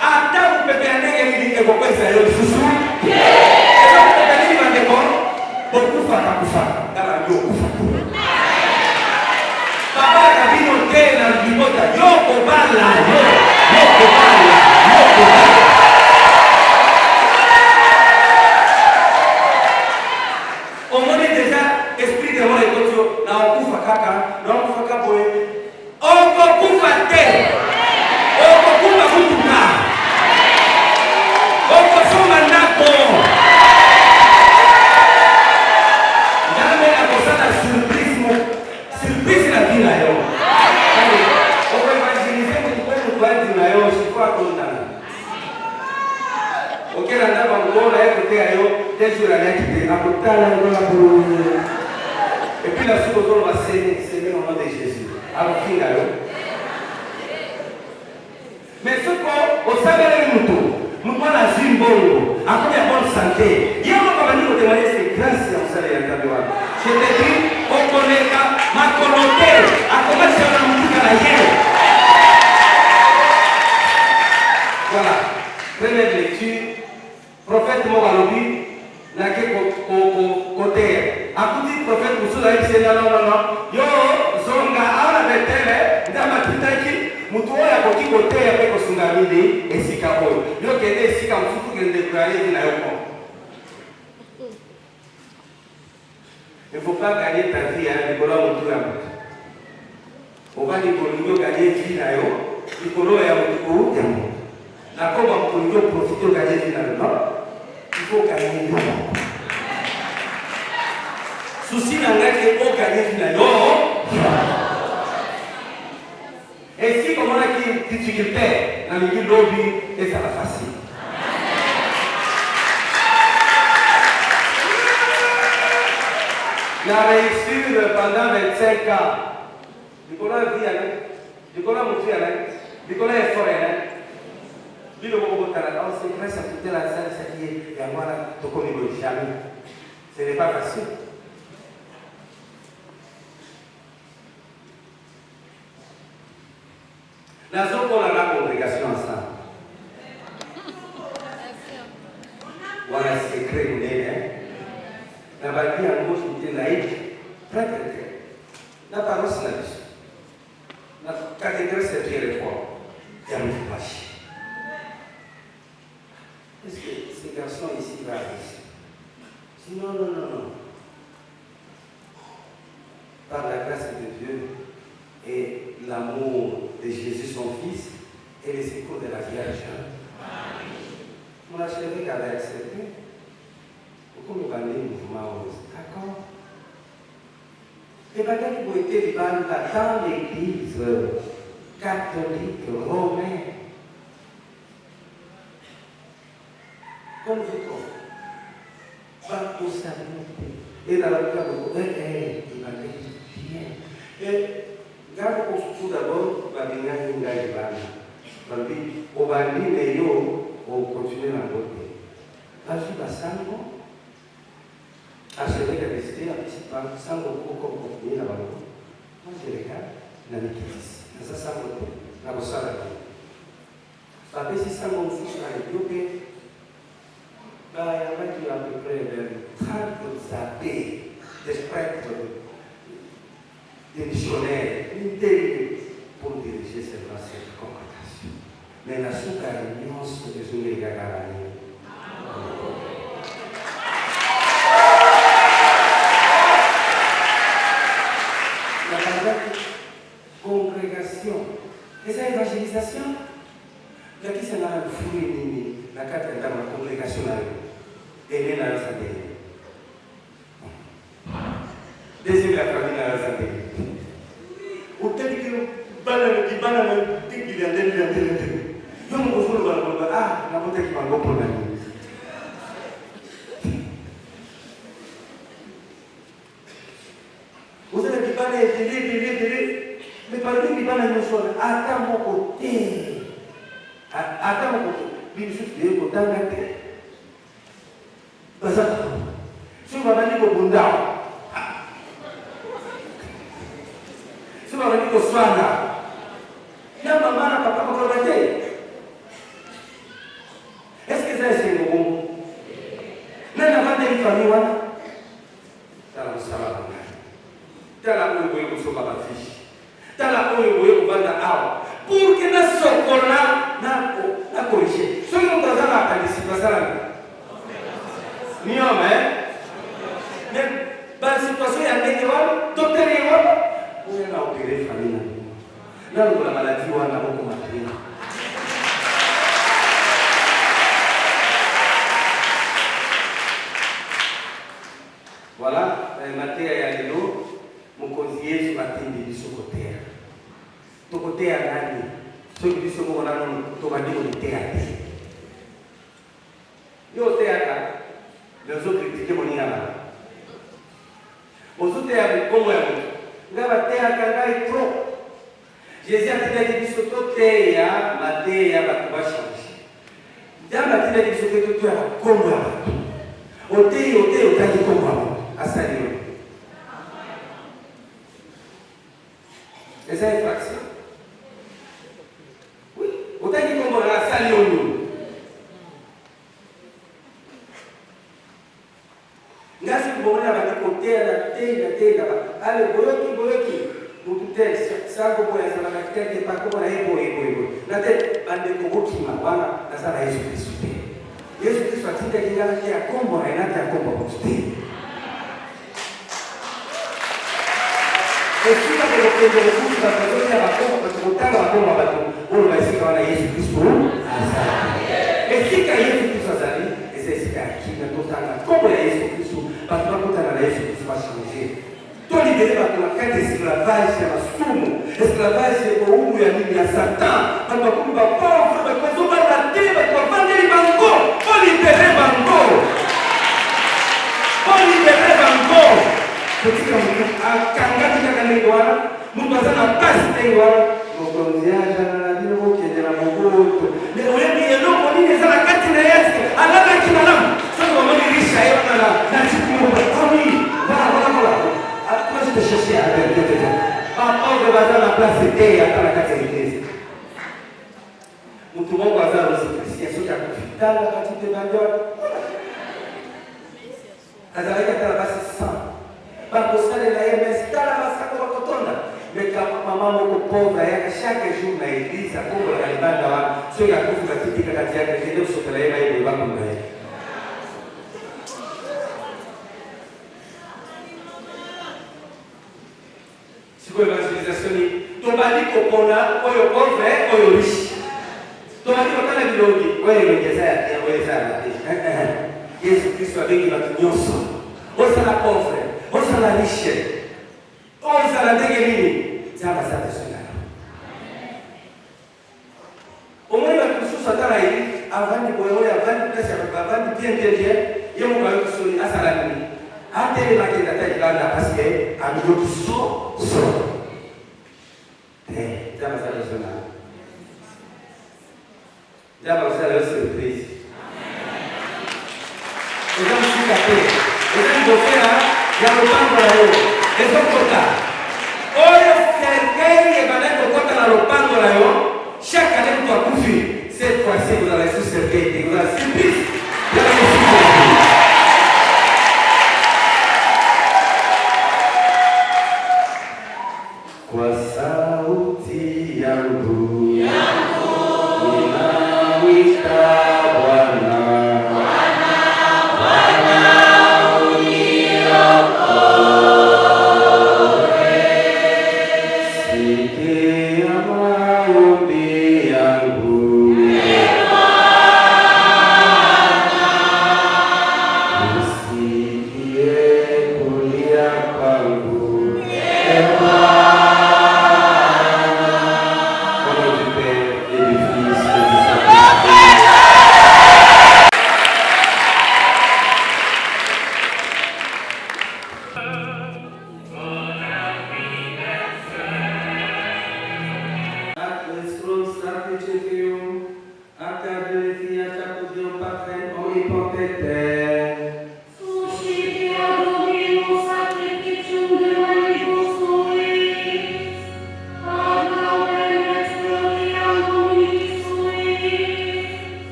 Attends, vous pouvez aller et dire que vous pouvez faire le sous-sous. Et donc, vous pouvez aller dans les corps. Beaucoup de fois, dans la vie, papa, la vie, on est dans le bureau. Yo, kobala, yo, kobala, yo, kobala. Esprit de mort et d'autres, na okufa kaka, na okufa kaboye. Okufa te. Okufa kutuka. Okosoma ndako. Ndame akosana surprise na vie na yo. Oko imagine mutu kwenu na yo, shikwa kontana. Okela ndaba ngona ekote ayo, tesura yakite akotala ngona bo. Et puis la suite on va s'aimer au nom de Jésus. Alors qui là? Mais ce qu'on savait les moutons, nous prenons la zimbongo, à combien de bonne santé. Hier on va venir nous témoigner c'est grâce à ça les Antadois. Je te dis, on connaît ma communauté, à comment c'est un mouton à la guerre. Voilà. Première lecture, prophète Moralobi. Na ke côté akuti prophète musula yise non yo zonga ala betele ndama kitaki mutu oya koki côté ya pe kosunga mili esika oyo yo kende esika musuku kende kwali na yoko. Il faut pas gagner ta vie hein likolo mutu ya mutu obali kolingo gagner vie na yo likolo ya mutu ya mutu na koba kolingo profiter gagner vie na yo. Il faut gagner le monde. Souci n'a pas été pour gagner le monde. Et si comme on a des difficultés dans le milieu de l'objet, et ça va facile. Il a réussi pendant 25 ans. Nicolas vit avec, Nicolas mon fils avec, Nicolas est fort avec. C'est grâce à toute la salle, c'est à moi là, tout comme il jamais. Ce n'est pas facile. La zone qu'on a la congrégation ensemble. Voilà ce secret qu'on est. La bâtie en gauche, qui est laïque, très très très. La parole, c'est la vie. La cathédrale, c'est Pierre et Paul. Il y a une vache. Est-ce que ces garçons ici vont réussir? Sinon, non. Par la grâce de Dieu et l'amour de Jésus, son Fils, et les secours de la Vierge. On a cherché qu'elle a accepté. Pourquoi nous allons le mouvement? D'accord? Et maintenant, vous étiez dans l'église catholique romaine. Comme vous trouvez, pas pour ça. Et dans le cas de il va être bien. Et garde tout d'abord, va venir une gaïbane. On va dire, mais on continue la beauté. Là, je suis à Sango. Acheter la décidé, à participer, Sango, pour continuer la beauté. Moi, je regarde, la Nikis. Ça, ça va être la beauté. La beauté, c'est Sango, c'est la beauté. Il y a à peu près 30 abbés, des prêtres, des missionnaires, une telle pour diriger cette congrégation. Mais la sous-réunion, c'est des unités gagarani. La congrégation, et cette évangélisation, la qui s'est là, la carte de la congrégation. Et là, ça Yo mokosolo baloba nabotaki bango mpona nini. Ozala libala ebele me parmi libala nyonso wana ata moko te bimisusu eye kotanga te baza soki babandi kobundao soki babandi koswana na mama na papa bakoloba te. Est-ce que eza esengo bongo nani avandeli fami wana tala mosala na ngai tala oyo boye kosoka bafishi tala oyo boye kovanda awa pour que nasokola nakorige soki moto aza na apandisi basalami ni homme mais basituation ya ndenge wana docteur ye wana oyo na opere famille na nalokola maladi wana bokoma te. Voilà, materia ya lelo mokonzi Yesu atindi biso koteya. Tokoteya nani? Soki biso moko nano tobandi koteya te. Yo teyaka bazokritike moninga na. Ozoteya bikombo ya moto. Nga bateyaka ngai trop. Jésus atindaki biso toteya mateya bato bachange. Nzambe atindaki biso te toteya bakombo ya bato. Oteyi otaki kombo ya moto. Asali yo. Eza infraction. Oui. Otaki kombo na asali yo. Ngasi kubomona bati koteya na teya ba. Ale boyoki. Mututel sango boya sana na kitende pakoma na ebo. Na te bande kobokima wana na sana Yesu Kristo. Yesu Kristo atinda kingana kia kombo na inati ya kombo kote. Esika kwenye kufuta pamoja na kombo kutana na kombo bato. Wao wasika wana Yesu Kristo. Esika Yesu Kristo azali, esika kina totanga kombo ya Yesu Kristo, bato bakutana na Yesu Kristo bashange. Toi libéré par la quête d'esclavage ya masumu, esclavage ya umu ya nini ya Satan, bato bakumba pauvre, bato bazoba na te, bato bavandeli bango, on libéré bango. On libéré bango. Ketika mtu akangati kaka ndenge wana, mtu azana pasi ndenge wana, mokonzi aja na nabino mokende na mogoto. Ne oyebi eloko nini ezala kati na Yesu, alaka kinalamu. Sasa wamoni risha yona na chiku mwa. Voilà. Moi je te cherchais à faire papa on va dans la place et à la carte de l'église. Mtu wangu azaa Yesu Kristo ya kufitana katika evangelio. Azaleka tala basi sana. Bako sale na yeye stala basi kwa kotonda. Meka mama moko pauvre ya chaque jour na église pour la libanda wa sio ya kufuka kitika kati yake ndio sokala yeye ile bako na yeye. Siko evangelisation ni tobali kopona oyo pauvre oyo riche. Tobali bakana bilongi oyo ngeza ya weza na Yesu Kristo abengi batu nyonso. Osala pauvre, osala riche. Osala ndenge nini? Zamba sa tesona. Omoni batu susu atala hili avandi boyo avandi pesa avandi bien. Yemo ba kusoni asala nini? Atele makenda tajibana parce que amigo so. Zamba sa tesona. Zamba sa la surprise. Eza msika te. Eza mbokera ya lopango na yo. Eza kota. Oyo serikali ebandako kota na lopango na yo. Chaque année mtu akufi. Cette fois-ci vous allez sous serikali. Vous allez surprise. Kwa sauti yangu ninawita Au nom du Père et du Fils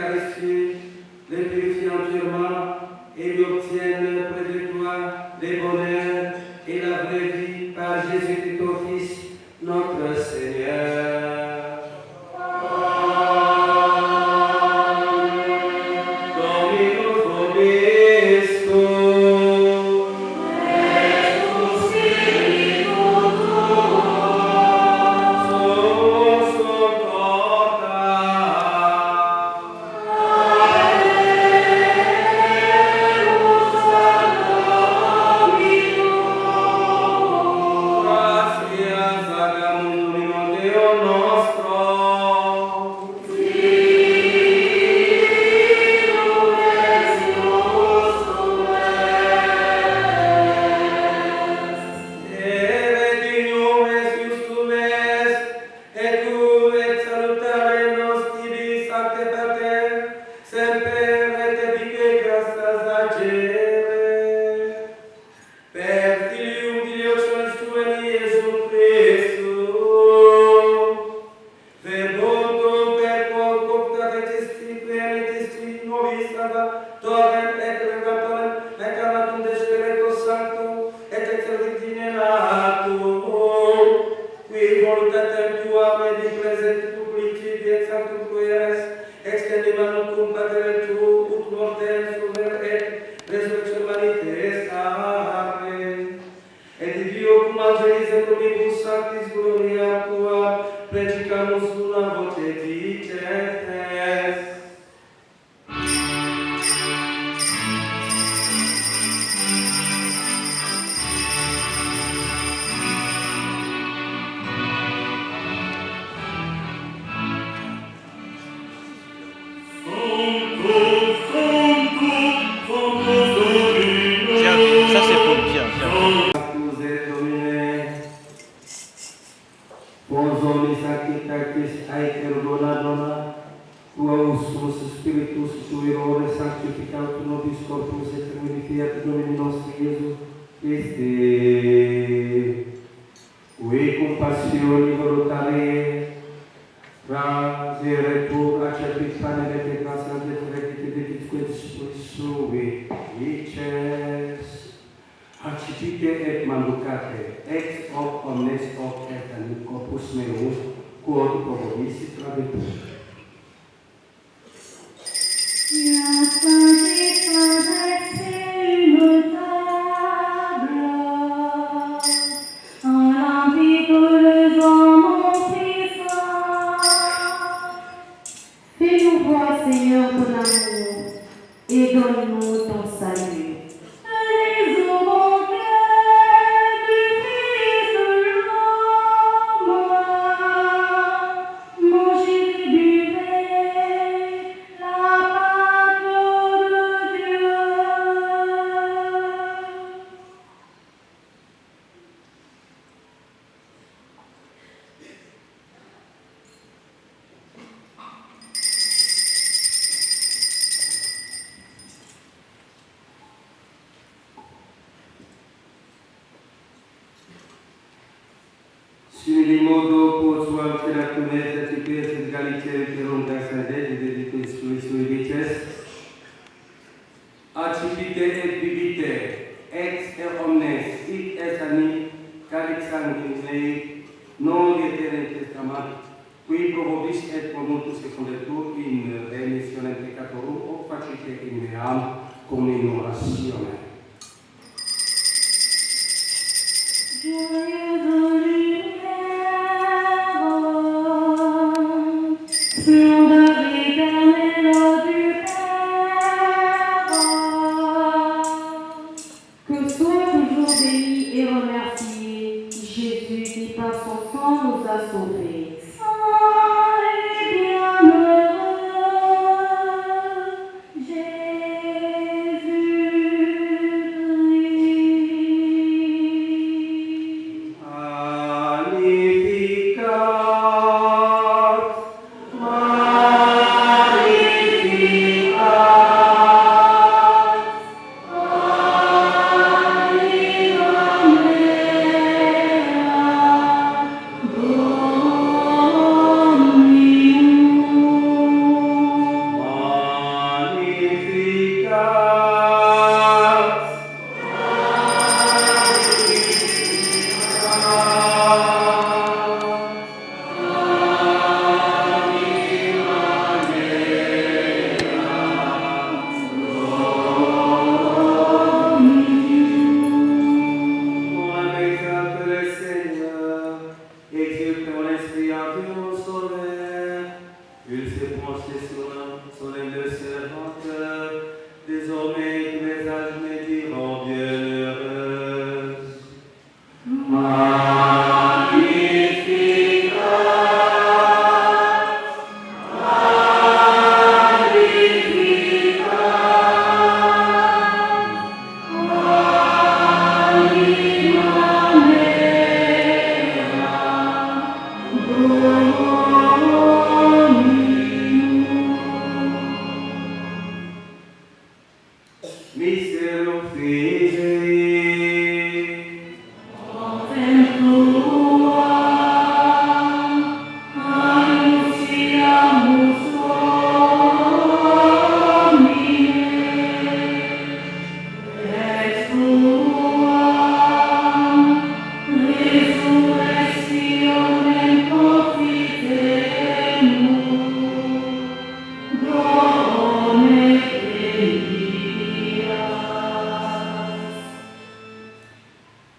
l'Eucharistie, les purifie entièrement et lui obtiennent près de toi les bonheurs et la vraie vie par Jésus-Christ, ton Fils, notre Seigneur. Sui modo posso che la comunità di questa egalité che non da sede di questo sui vices activité et bibite ex et omnes it est ani calix sanguinei non lietere testament qui provobis et promotus secundatur in remissione peccatorum o facite in meam commemorazione. Que soit toujours béni et remercié Jésus qui par son sang nous a sauvés. Saint et bienheureux Jésus. Misero Fidei.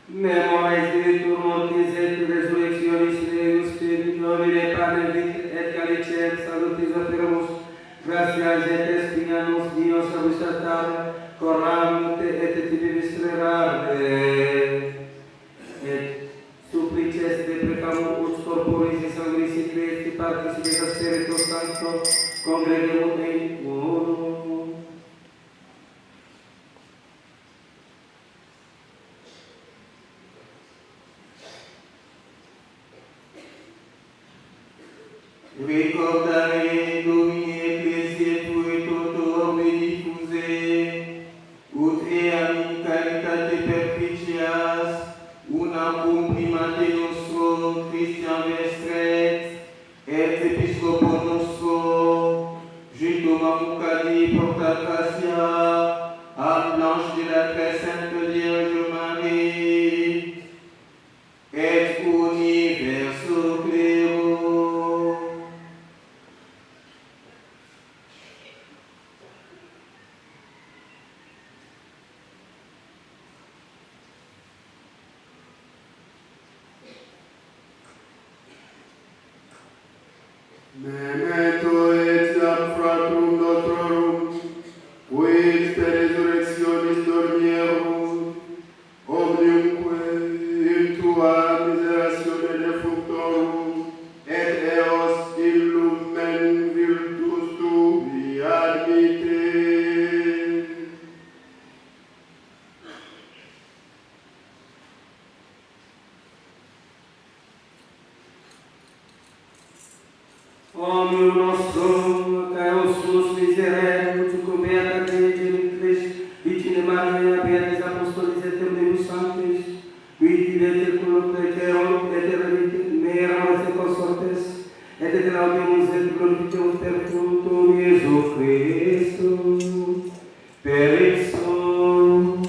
Memorize Spiritus mortis et resurrectionis Deus Spiritus nomine Patri et Calice salutis affirmus gratias et espinamus Dios abusatare coram et tibi miserare et supplices de precamur ut corporis et sanguis et partis de Spiritus Sancto congregemur in unum. Ricordare Domini Ecclesiae Tui toto orbe diffuse, ut eam in caritate perficias, unam primate nostro Christian Vestret, et Episcopo nostro, Thomas Mukadi porta Cassia, âme blanche de la très sainte Vierge Marie, et universo clero. Memento etiam fratum notorum, quid per resurrectionis dormierum, omniumque in tua miseratione defunctorum, et eos illumen virtus tui admite. Omnium nostrum, caeosus miserere, succumbeat ad Evangelii Christi, Vicine Maria, Beatis Apostolis et Omnibus Sanctis, qui divete culum preterum, et eremite meram et consortes, et laudemus et glorificamus per fructum Iesu Christum, per ipsum.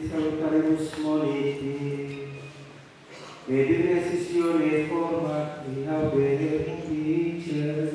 Salutaremus moniti, et in necessione forma in audere dicere.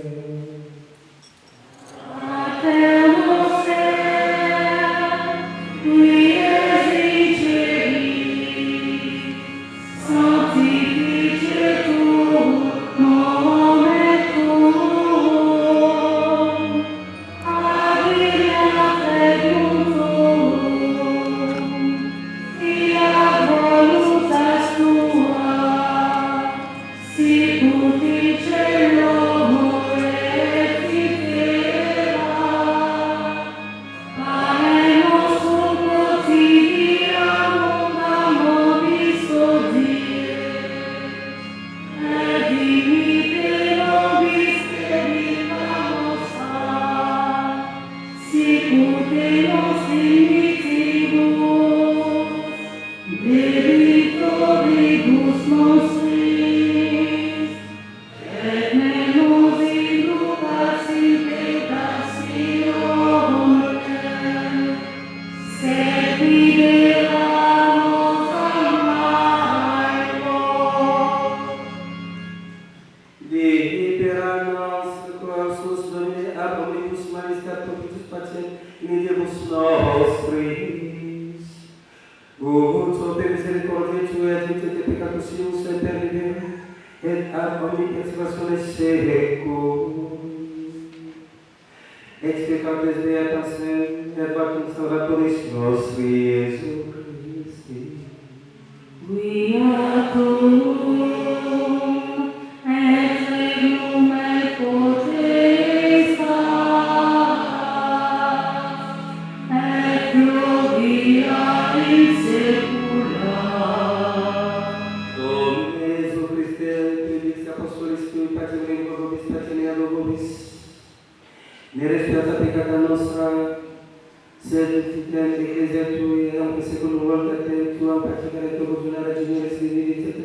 Nostris, ut per misericordia virtue et peccatus per vivere, et ab omnipertivazione seco. Explicates beatas et vatum salvatoris nostri Iesu Christi. Beatum et regnum et potestas et gloria in saecula. Domine Iesu Christe, predix apostolis tui patrem vobis patrem vobis. Ne respirata peccata nostra, sed fitem ecclesia tui, anque secundum voltatem tuam praticare tuo continuare genere sedivit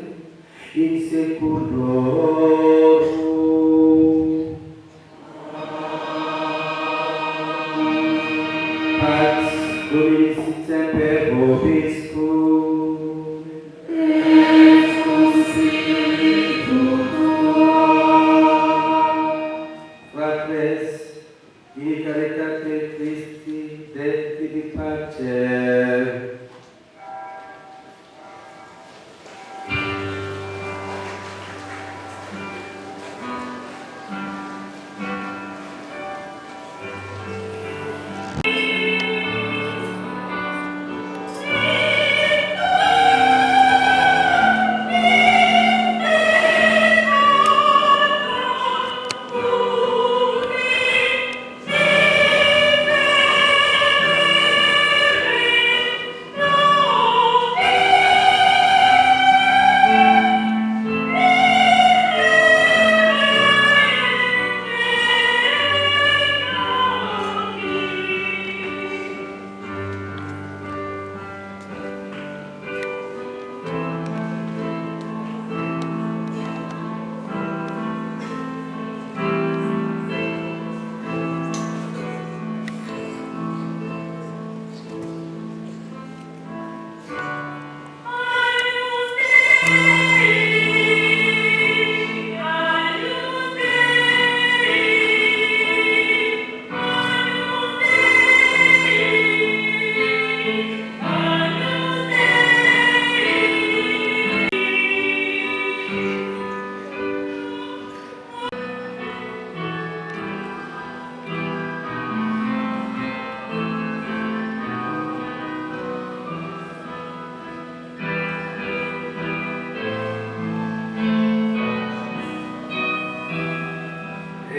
in seculorum. Pax Domini sit semper vobiscum. Et cum spiritu tuo. Fratres, in caritate Christi, detti pace.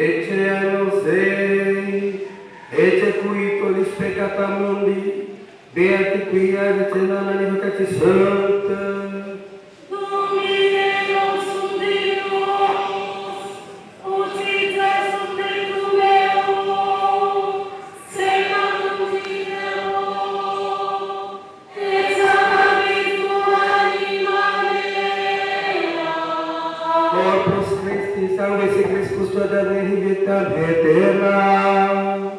Ecce annos Dei, ecce cui tollis peccata mundi, beati qui ad cenana nivocati sancta. Domine nostrum Deus, utilizas sum tecum meum, senatum dinero, et salvavitu anima mea. Corpus Christi, sangue secris custodia Dei vita eterna. Amen.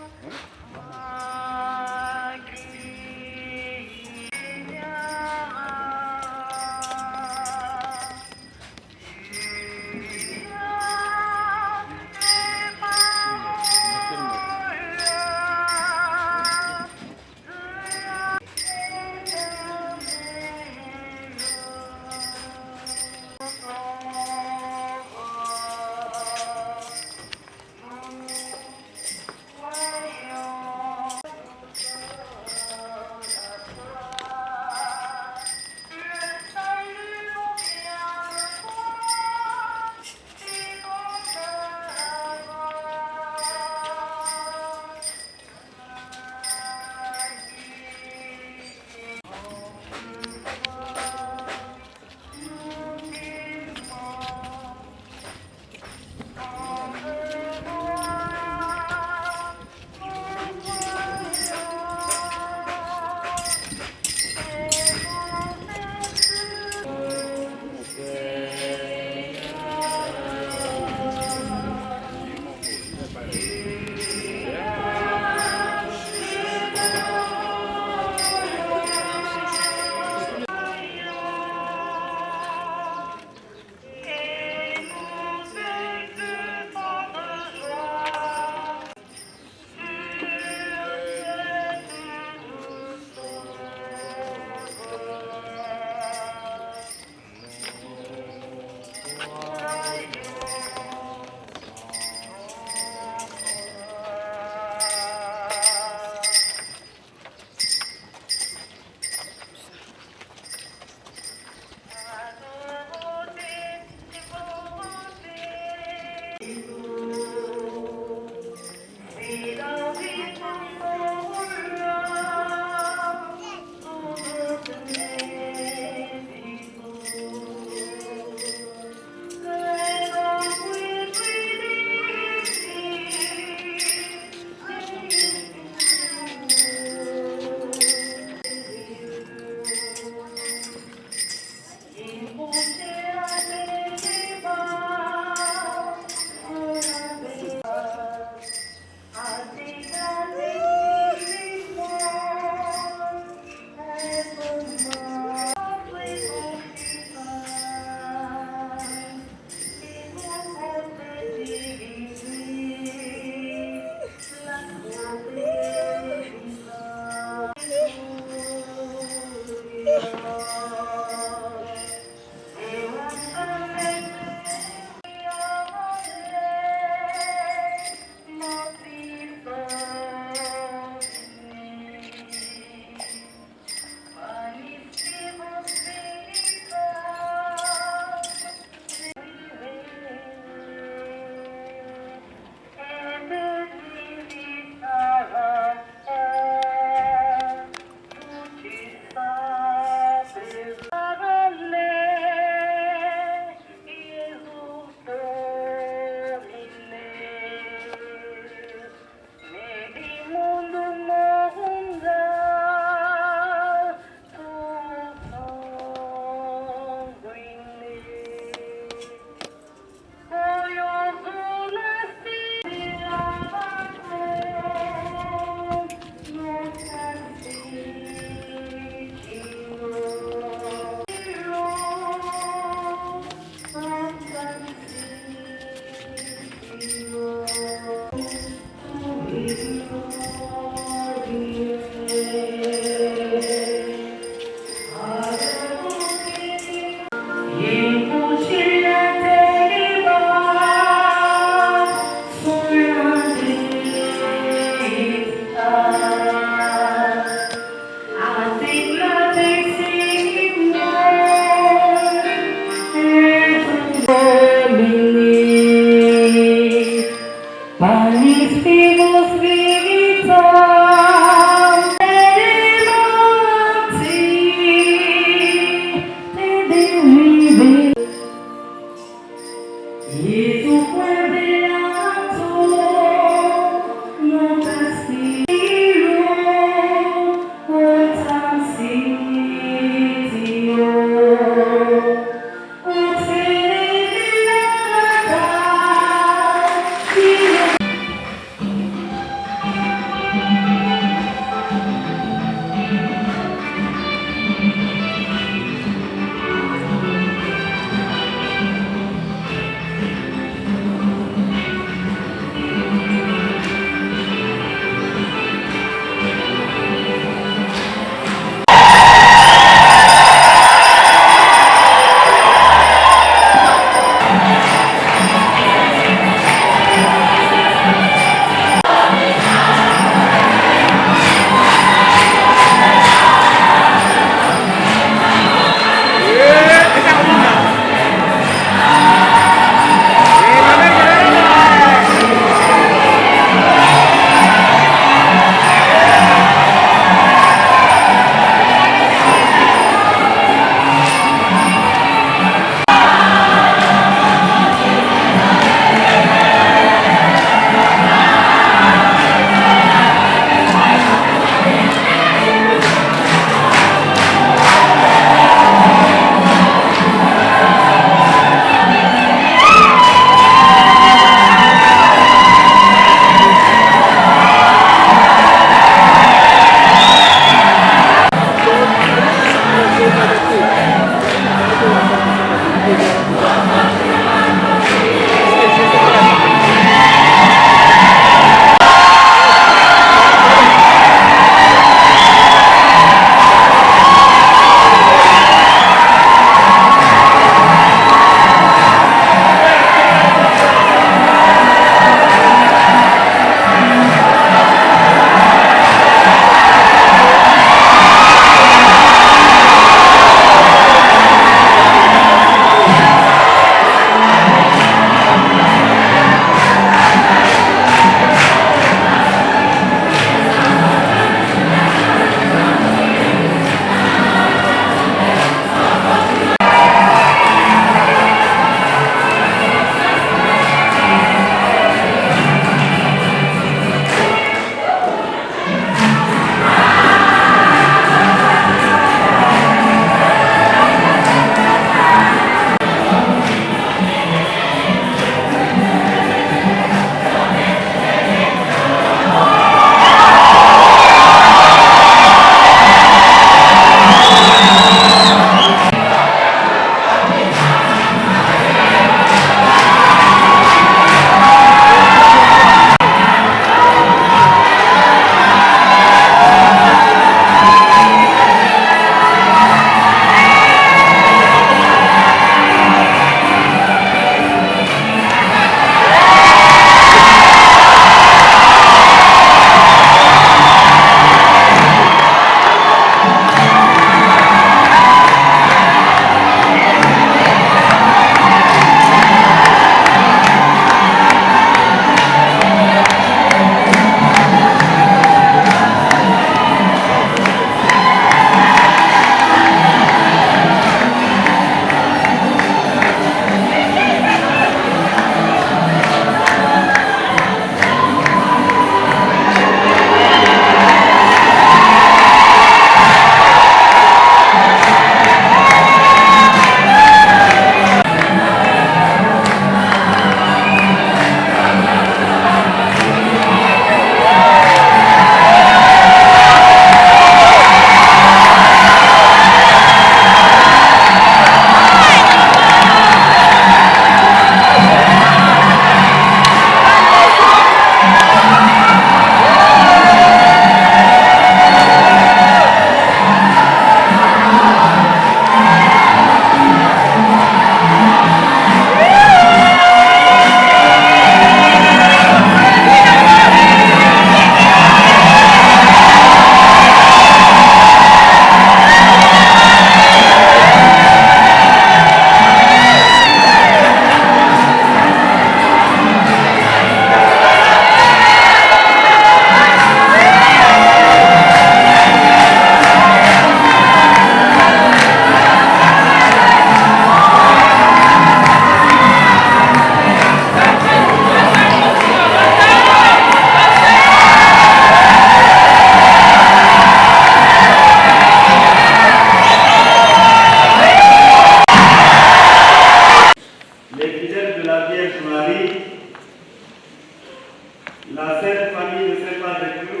la Sainte Famille de Saint Padre Pio,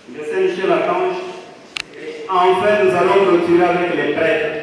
de Saint Michel Archange, et enfin nous allons clôturer avec les prêtres.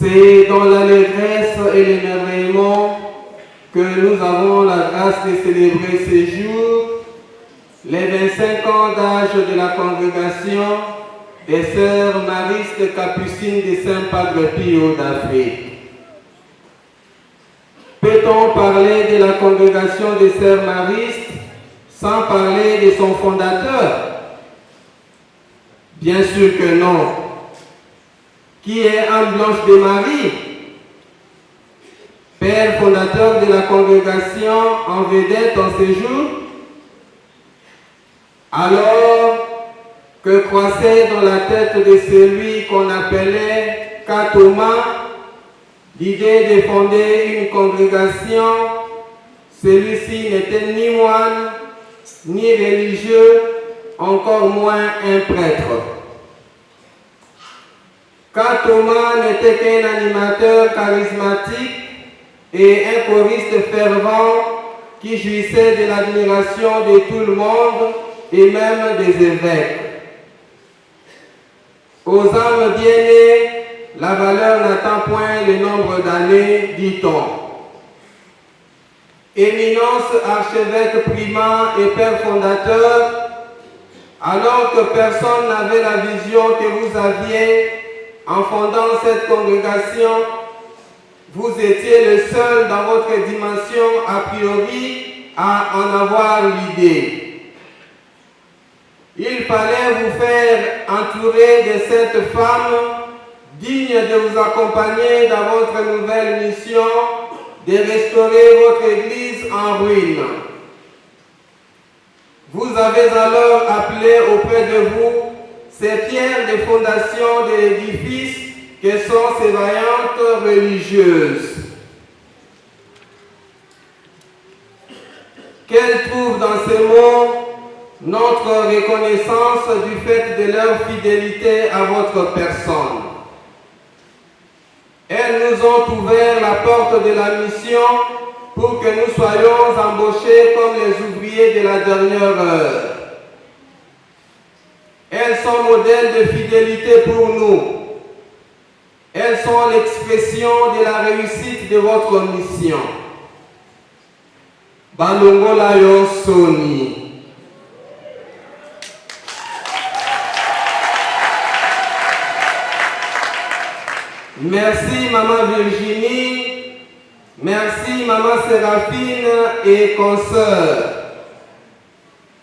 C'est dans l'allégresse et l'émerveillement que nous avons la grâce de célébrer ces jours, les 25 ans d'âge de la congrégation des Sœurs Maristes Capucines de Saint Padre Pio d'Afrique. Peut-on parler de la congrégation des Sœurs Maristes sans parler de son fondateur? Bien sûr que non. Qui est Anne Blanche de Marie, père fondateur de la congrégation en vedette en ces jours, alors que croissait dans la tête de celui qu'on appelait Thomas l'idée de fonder une congrégation, celui-ci n'était ni moine, ni religieux, encore moins un prêtre. Thomas n'était qu'un animateur charismatique et un choriste fervent qui jouissait de l'admiration de tout le monde et même des évêques. Aux âmes bien-nées, la valeur n'atteint point le nombre d'années, dit-on. Éminence archevêque primat et père fondateur, alors que personne n'avait la vision que vous aviez en fondant cette congrégation, vous étiez le seul dans votre dimension a priori à en avoir l'idée. Il fallait vous faire entourer de cette femme digne de vous accompagner dans votre nouvelle mission de restaurer votre église en ruine. Vous avez alors appelé auprès de vous ces pierres de fondation de l'édifice que sont ces vaillantes religieuses. Qu'elles trouvent dans ces mots notre reconnaissance du fait de leur fidélité à votre personne. Elles nous ont ouvert la porte de la mission pour que nous soyons embauchés comme les ouvriers de la dernière heure. Elles sont modèles de fidélité pour nous. Elles sont l'expression de la réussite de votre mission. Balongola yo soni. Merci Maman Virginie, merci Maman Séraphine et consoeurs.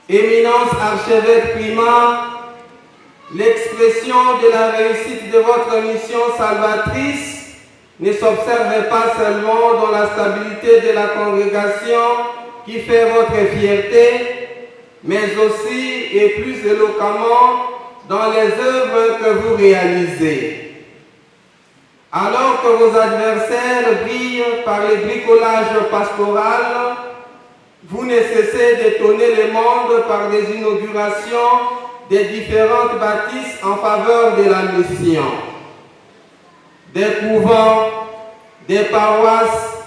Éminence archevêque Prima, l'expression de la réussite de votre mission salvatrice ne s'observe pas seulement dans la stabilité de la congrégation qui fait votre fierté, mais aussi et plus éloquemment dans les œuvres que vous réalisez. Alors que vos adversaires brillent par les bricolages pastoral, vous ne cessez d'étonner le monde par des inaugurations des différentes bâtisses en faveur de la mission. Des couvents, des paroisses,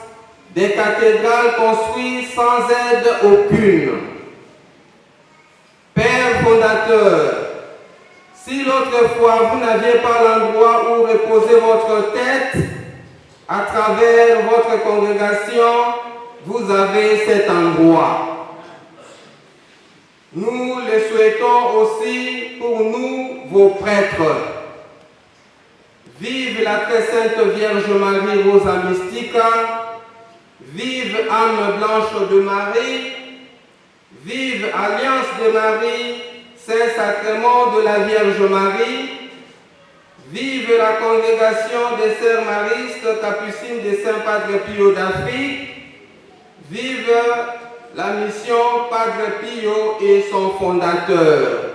des cathédrales construites sans aide aucune. Père fondateur, si l'autre fois vous n'aviez pas l'endroit où reposer votre tête, à travers votre congrégation, vous avez cet endroit. Nous le souhaitons aussi pour nous, vos prêtres. Vive la très sainte Vierge Marie Rosa Mystica, vive âme blanche de Marie, vive Alliance de Marie, Saint-Sacrement de la Vierge Marie, vive la congrégation des Sœurs Maristes Capucines de Saint-Padre Pio d'Afrique, vive la mission Padre Pio et son fondateur.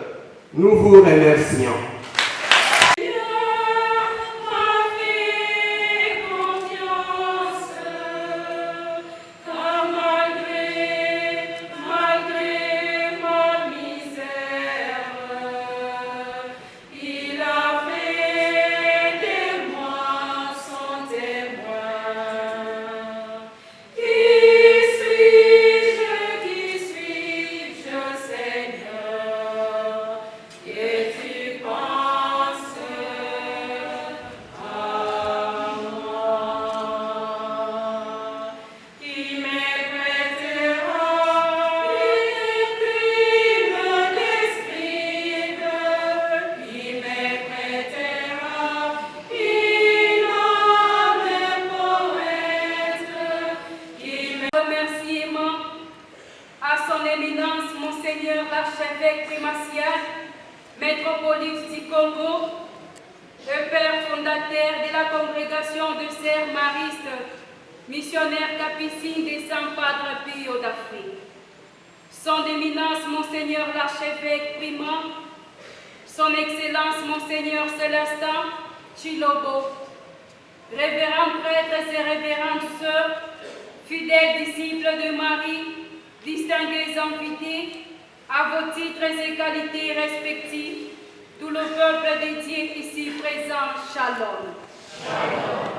Nous vous remercions. métropolite du Congo, le père fondateur de la congrégation de Sœurs Maristes, missionnaire capucine des Saint-Padre Pio d'Afrique. Son éminence, Monseigneur l'archevêque Prima, son Excellence, Monseigneur Célestin Chilobo, révérends prêtres et révérentes sœurs, fidèles disciples de Marie, distingués invités, à vos titres et qualités respectifs, tout le peuple dédié ici présent, Shalom. Shalom.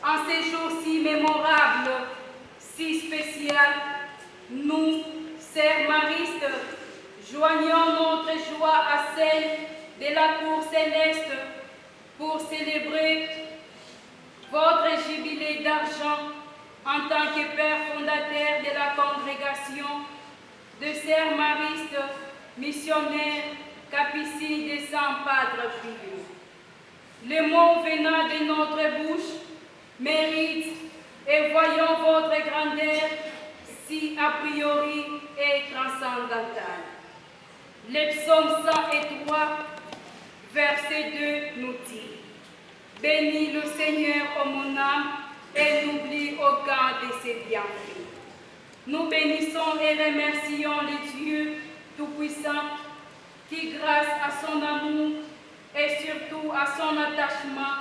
En ces jours si mémorables, si spécial, nous, Sœurs Maristes, joignons notre joie à celle de la cour céleste pour célébrer votre jubilé d'argent en tant que père fondateur de la congrégation de Sœurs Maristes, missionnaires capucines des Saint-Padre Pio. Les mots venant de notre bouche méritent et voyons votre grandeur si a priori et transcendantale. Les psaumes 103, verset 2 nous dit: bénis le Seigneur, ô mon âme, et n'oublie aucun de ses bienfaits. Nous bénissons et remercions le Dieu Tout-Puissant qui, grâce à son amour et surtout à son attachement,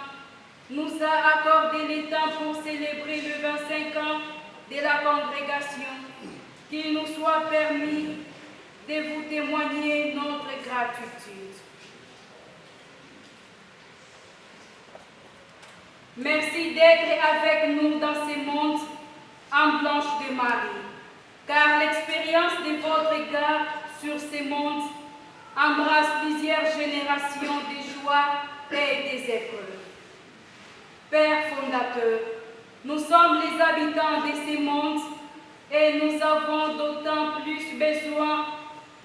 nous a accordé le temps pour célébrer le 25 ans de la congrégation. Qu'il nous soit permis de vous témoigner notre gratitude. Merci d'être avec nous dans ce monde en blanche de Marie, car l'expérience de votre égard sur ce monde embrasse plusieurs générations de joie et des épreuves. Père fondateur, nous sommes les habitants de ces mondes et nous avons d'autant plus besoin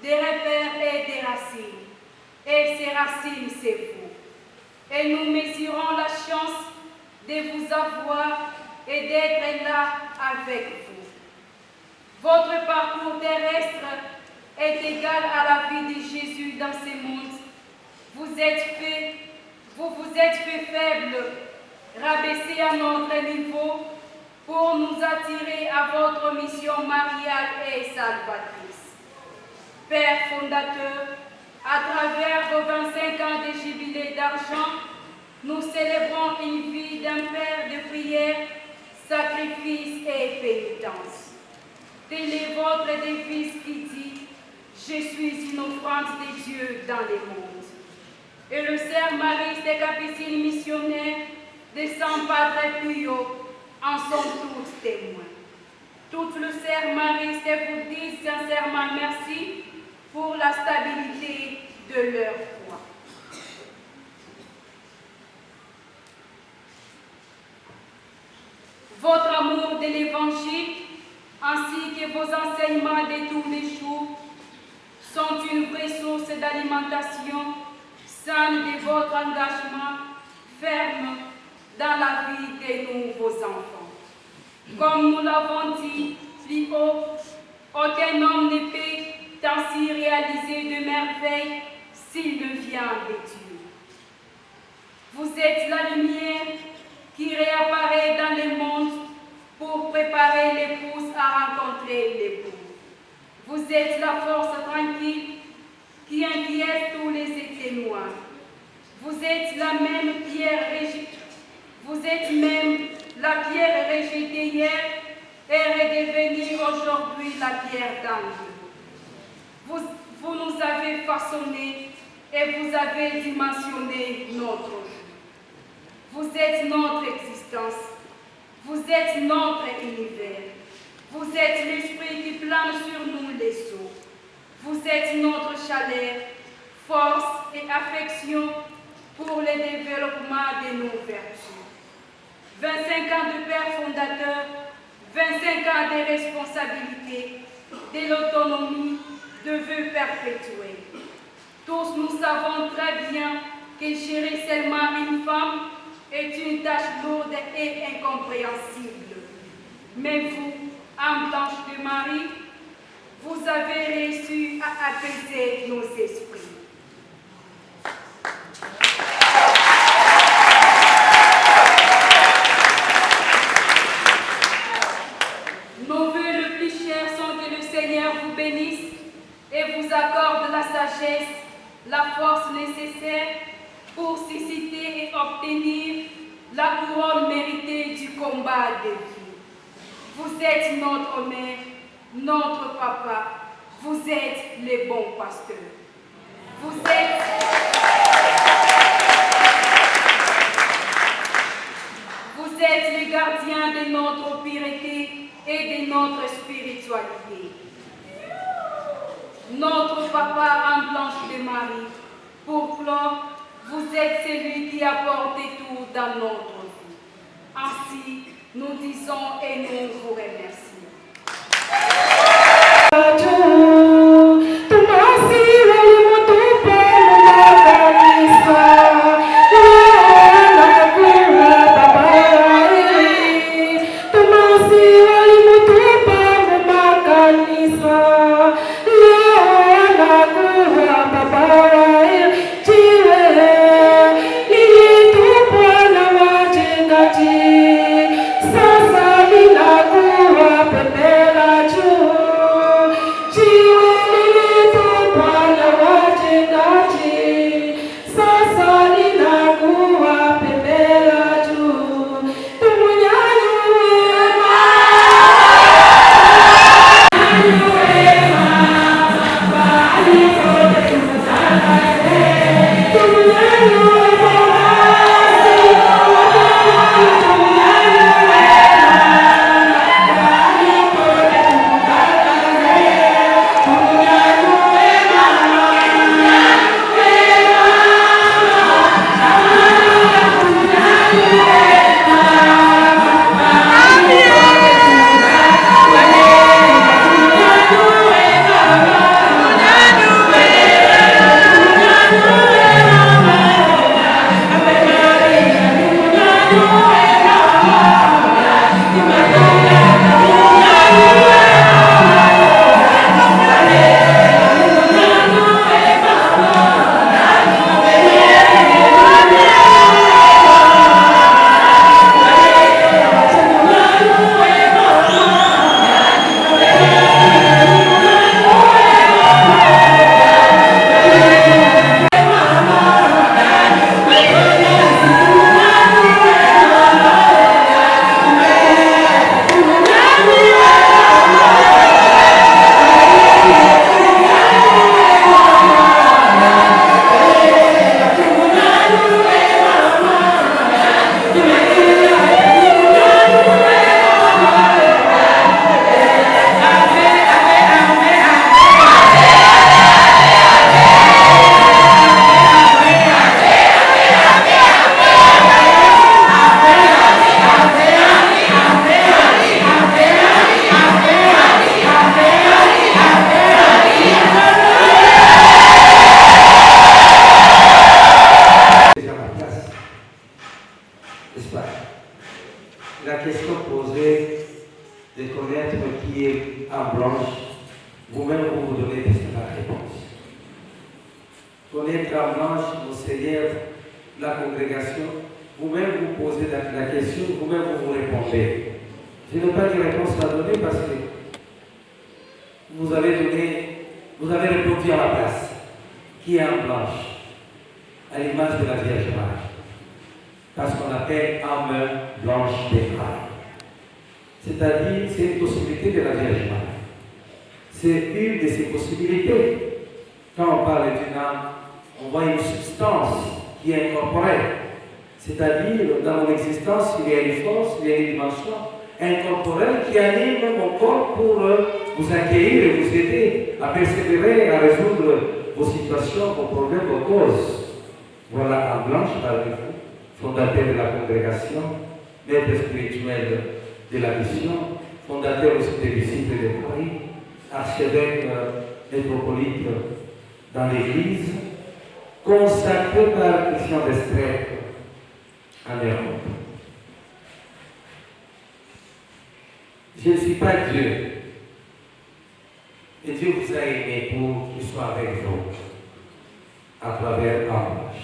des repères et des racines. Et ces racines, c'est vous. Et nous mesurons la chance de vous avoir et d'être là avec vous. Votre parcours terrestre est égal à la vie de Jésus dans ces mondes. Vous vous êtes fait faible, rabaissé à notre niveau pour nous attirer à votre mission mariale et salvatrice. Père fondateur, à travers vos 25 ans de jubilé d'argent, nous célébrons une vie d'un père de prière, sacrifice et pénitence. Tel est votre devise qui dit « Je suis une offrande de Dieu dans les mondes ». Et le Sœur Marie des Capucines missionnaires de Saint Padre Pio en sont toutes témoins. Toutes les Sœurs Marie vous disent sincèrement merci pour la stabilité de leur foi. Votre amour de l'Évangile ainsi que vos enseignements de tous les jours sont une vraie source d'alimentation saine de votre engagement ferme dans la vie de nous, vos enfants. Comme nous l'avons dit plus haut, aucun homme ne peut ainsi réaliser de merveilles s'il ne vient de Dieu. Vous êtes la lumière qui réapparaît dans le monde pour préparer l'épouse à rencontrer l'époux. Vous êtes la force tranquille qui inquiète tous les témoins. Vous êtes la même pierre rejetée. Vous êtes même la pierre rejetée hier et redevenue aujourd'hui la pierre d'angle. Vous nous avez façonné et vous avez dimensionné notre vie. Vous êtes notre existence. Vous êtes notre univers. Vous êtes l'esprit qui plane sur nous les eaux. Vous êtes notre chaleur, force et affection pour le développement de nos vertus. 25 ans de père fondateur, 25 ans de responsabilité, de l'autonomie, de vœux perpétués. Tous nous savons très bien que gérer seulement une femme est une tâche lourde et incompréhensible. Mais vous, en Blanche de Marie, vous avez réussi à apaiser nos esprits. Nos vœux les plus chers sont que le Seigneur vous bénisse et vous accorde la sagesse, la force nécessaire pour susciter et obtenir la couronne méritée du combat de vie. Vous êtes notre mère, notre papa, vous êtes les bons pasteurs. Vous êtes les gardiens de notre pureté et de notre spiritualité. Notre papa en Blanche de Marie, pour clore, vous êtes celui qui apporte tout dans notre vie. Ainsi, nous disons et nous vous remercions. Sasa ninakuwa pembela juu question posée de connaître qui est en blanche, vous-même vous donnez la réponse. Connaître en blanche, mon Seigneur, la congrégation, vous-même vous posez la question, vous-même vous répondez. Je n'ai pas de réponse à donner parce que vous avez répondu à la place. Qui est en blanche, à l'image de la Vierge Marie. Parce qu'on appelle âme blanche des Marie. C'est-à-dire, c'est une possibilité de la Vierge Marie. C'est une de ces possibilités. Quand on parle d'une âme, on voit une substance qui est incorporelle. C'est-à-dire, dans mon existence, il y a une force, il y a une dimension incorporelle qui anime mon corps pour vous accueillir et vous aider à persévérer, à résoudre vos situations, vos problèmes, vos causes. Voilà en blanche parmi vous, fondateur de la congrégation, maître spirituel de la mission, fondateur aussi des disciples de Paris, archevêque métropolite dans l'Église, consacré par Christian d'Estrée en Europe. Je ne suis pas Dieu. Et Dieu vous a aimé pour qu'il soit avec vous à travers l'âge.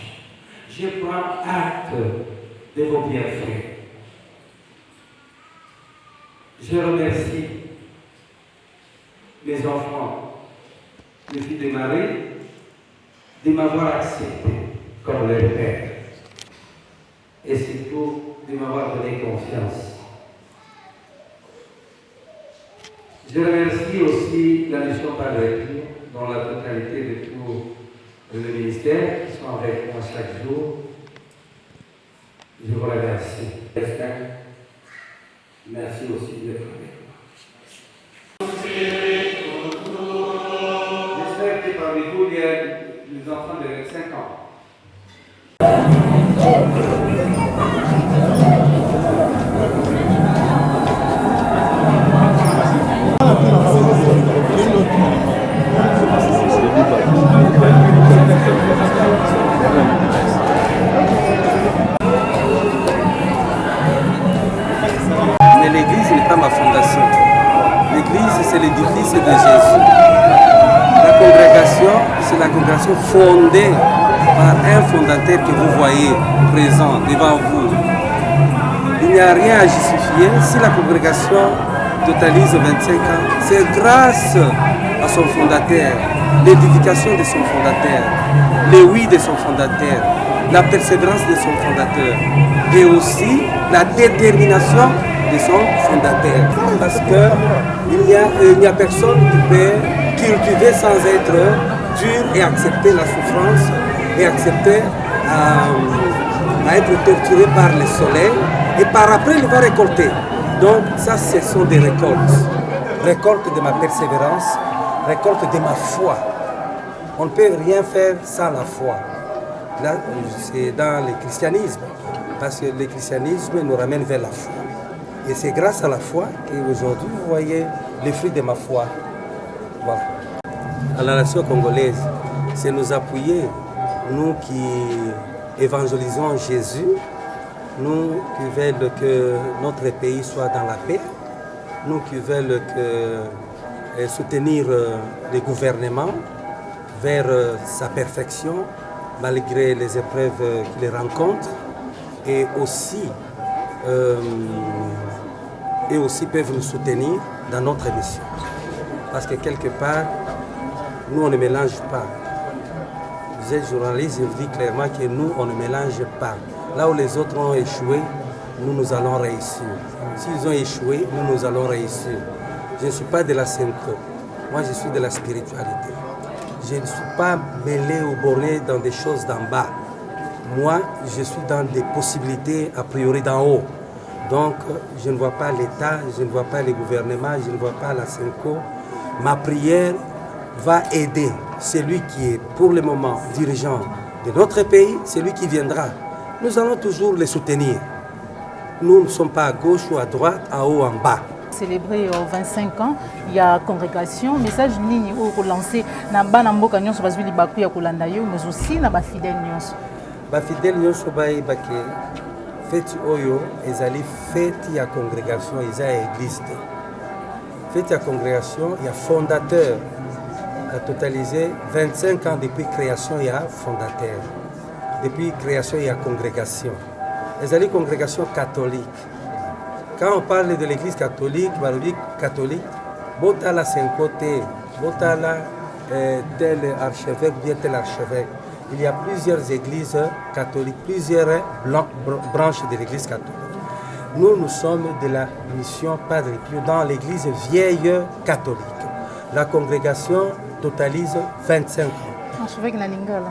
Je prends acte de vos bienfaits. Je remercie mes enfants, les filles de Marie, de m'avoir accepté comme leur père. Et surtout de m'avoir donné confiance. Je remercie aussi la mission Padre Pio, dans la totalité de tout le ministère, qui sont avec moi chaque jour. Je vous remercie. Merci aussi d'être avec moi. J'espère que parmi vous, il y a des enfants de 5 ans. Mais l'église n'est pas ma fondation. L'église, c'est l'édifice de Jésus. La congrégation, c'est la congrégation fondée par un fondateur que vous voyez présent devant vous. Il n'y a rien à justifier. Si la congrégation totalise 25 ans, c'est grâce à son fondateur, l'édification de son fondateur, les oui de son fondateur, la persévérance de son fondateur et aussi la détermination de son fondateur. Parce qu'il n'y a personne qui peut cultiver sans être dur et accepter la souffrance et accepter à être torturé par le soleil et par après il va récolter. Donc ça, ce sont des récoltes. Récolte de ma persévérance, récolte de ma foi. On ne peut rien faire sans la foi. Là, c'est dans le christianisme, parce que le christianisme nous ramène vers la foi. Et c'est grâce à la foi qu'aujourd'hui, vous voyez les fruits de ma foi. Voilà. À la nation congolaise, c'est nous appuyer, nous qui évangélisons Jésus, nous qui veulent que notre pays soit dans la paix, nous qui veulent soutenir le gouvernement vers sa perfection, malgré les épreuves qu'il rencontre, et aussi peuvent nous soutenir dans notre mission. Parce que quelque part, nous on ne mélange pas. Vous êtes journaliste, je vous dis clairement que nous on ne mélange pas. Là où les autres ont échoué, nous allons réussir. S'ils ont échoué, nous allons réussir. Je ne suis pas de la Senko, moi je suis de la spiritualité. Je ne suis pas mêlé ou borné dans des choses d'en bas. Moi, je suis dans des possibilités a priori d'en haut. Donc, je ne vois pas l'État, je ne vois pas le gouvernement, je ne vois pas la Senko. Ma prière va aider celui qui est pour le moment dirigeant de notre pays, celui qui viendra. Nous allons toujours les soutenir. Nous ne sommes pas à gauche ou à droite, en haut, en bas. Célébrer 25 ans, il y a congrégation, message ligne au lancé na bana mboka nyonso bazwi libaku ya kolanda yo mais aussi na ba fidèle nyonso. Ba fidèle nyonso ba ibake fête oyo ezali fête ya congrégation eza ya église te. Fête ya congrégation ya fondateur a totalisé 25 ans depuis création ya fondateur. Depuis création ya congrégation. Ezali congrégation catholique. Quand on parle de l'église catholique, balobi catholique, botala Saint-Côté, botala tel archevêque, bien tel archevêque. Il y a plusieurs églises catholiques, plusieurs branches de l'église catholique. Nous sommes de la mission Padre Pio dans l'église vieille catholique. La congrégation totalise 25 ans. Archevêque na Lingala.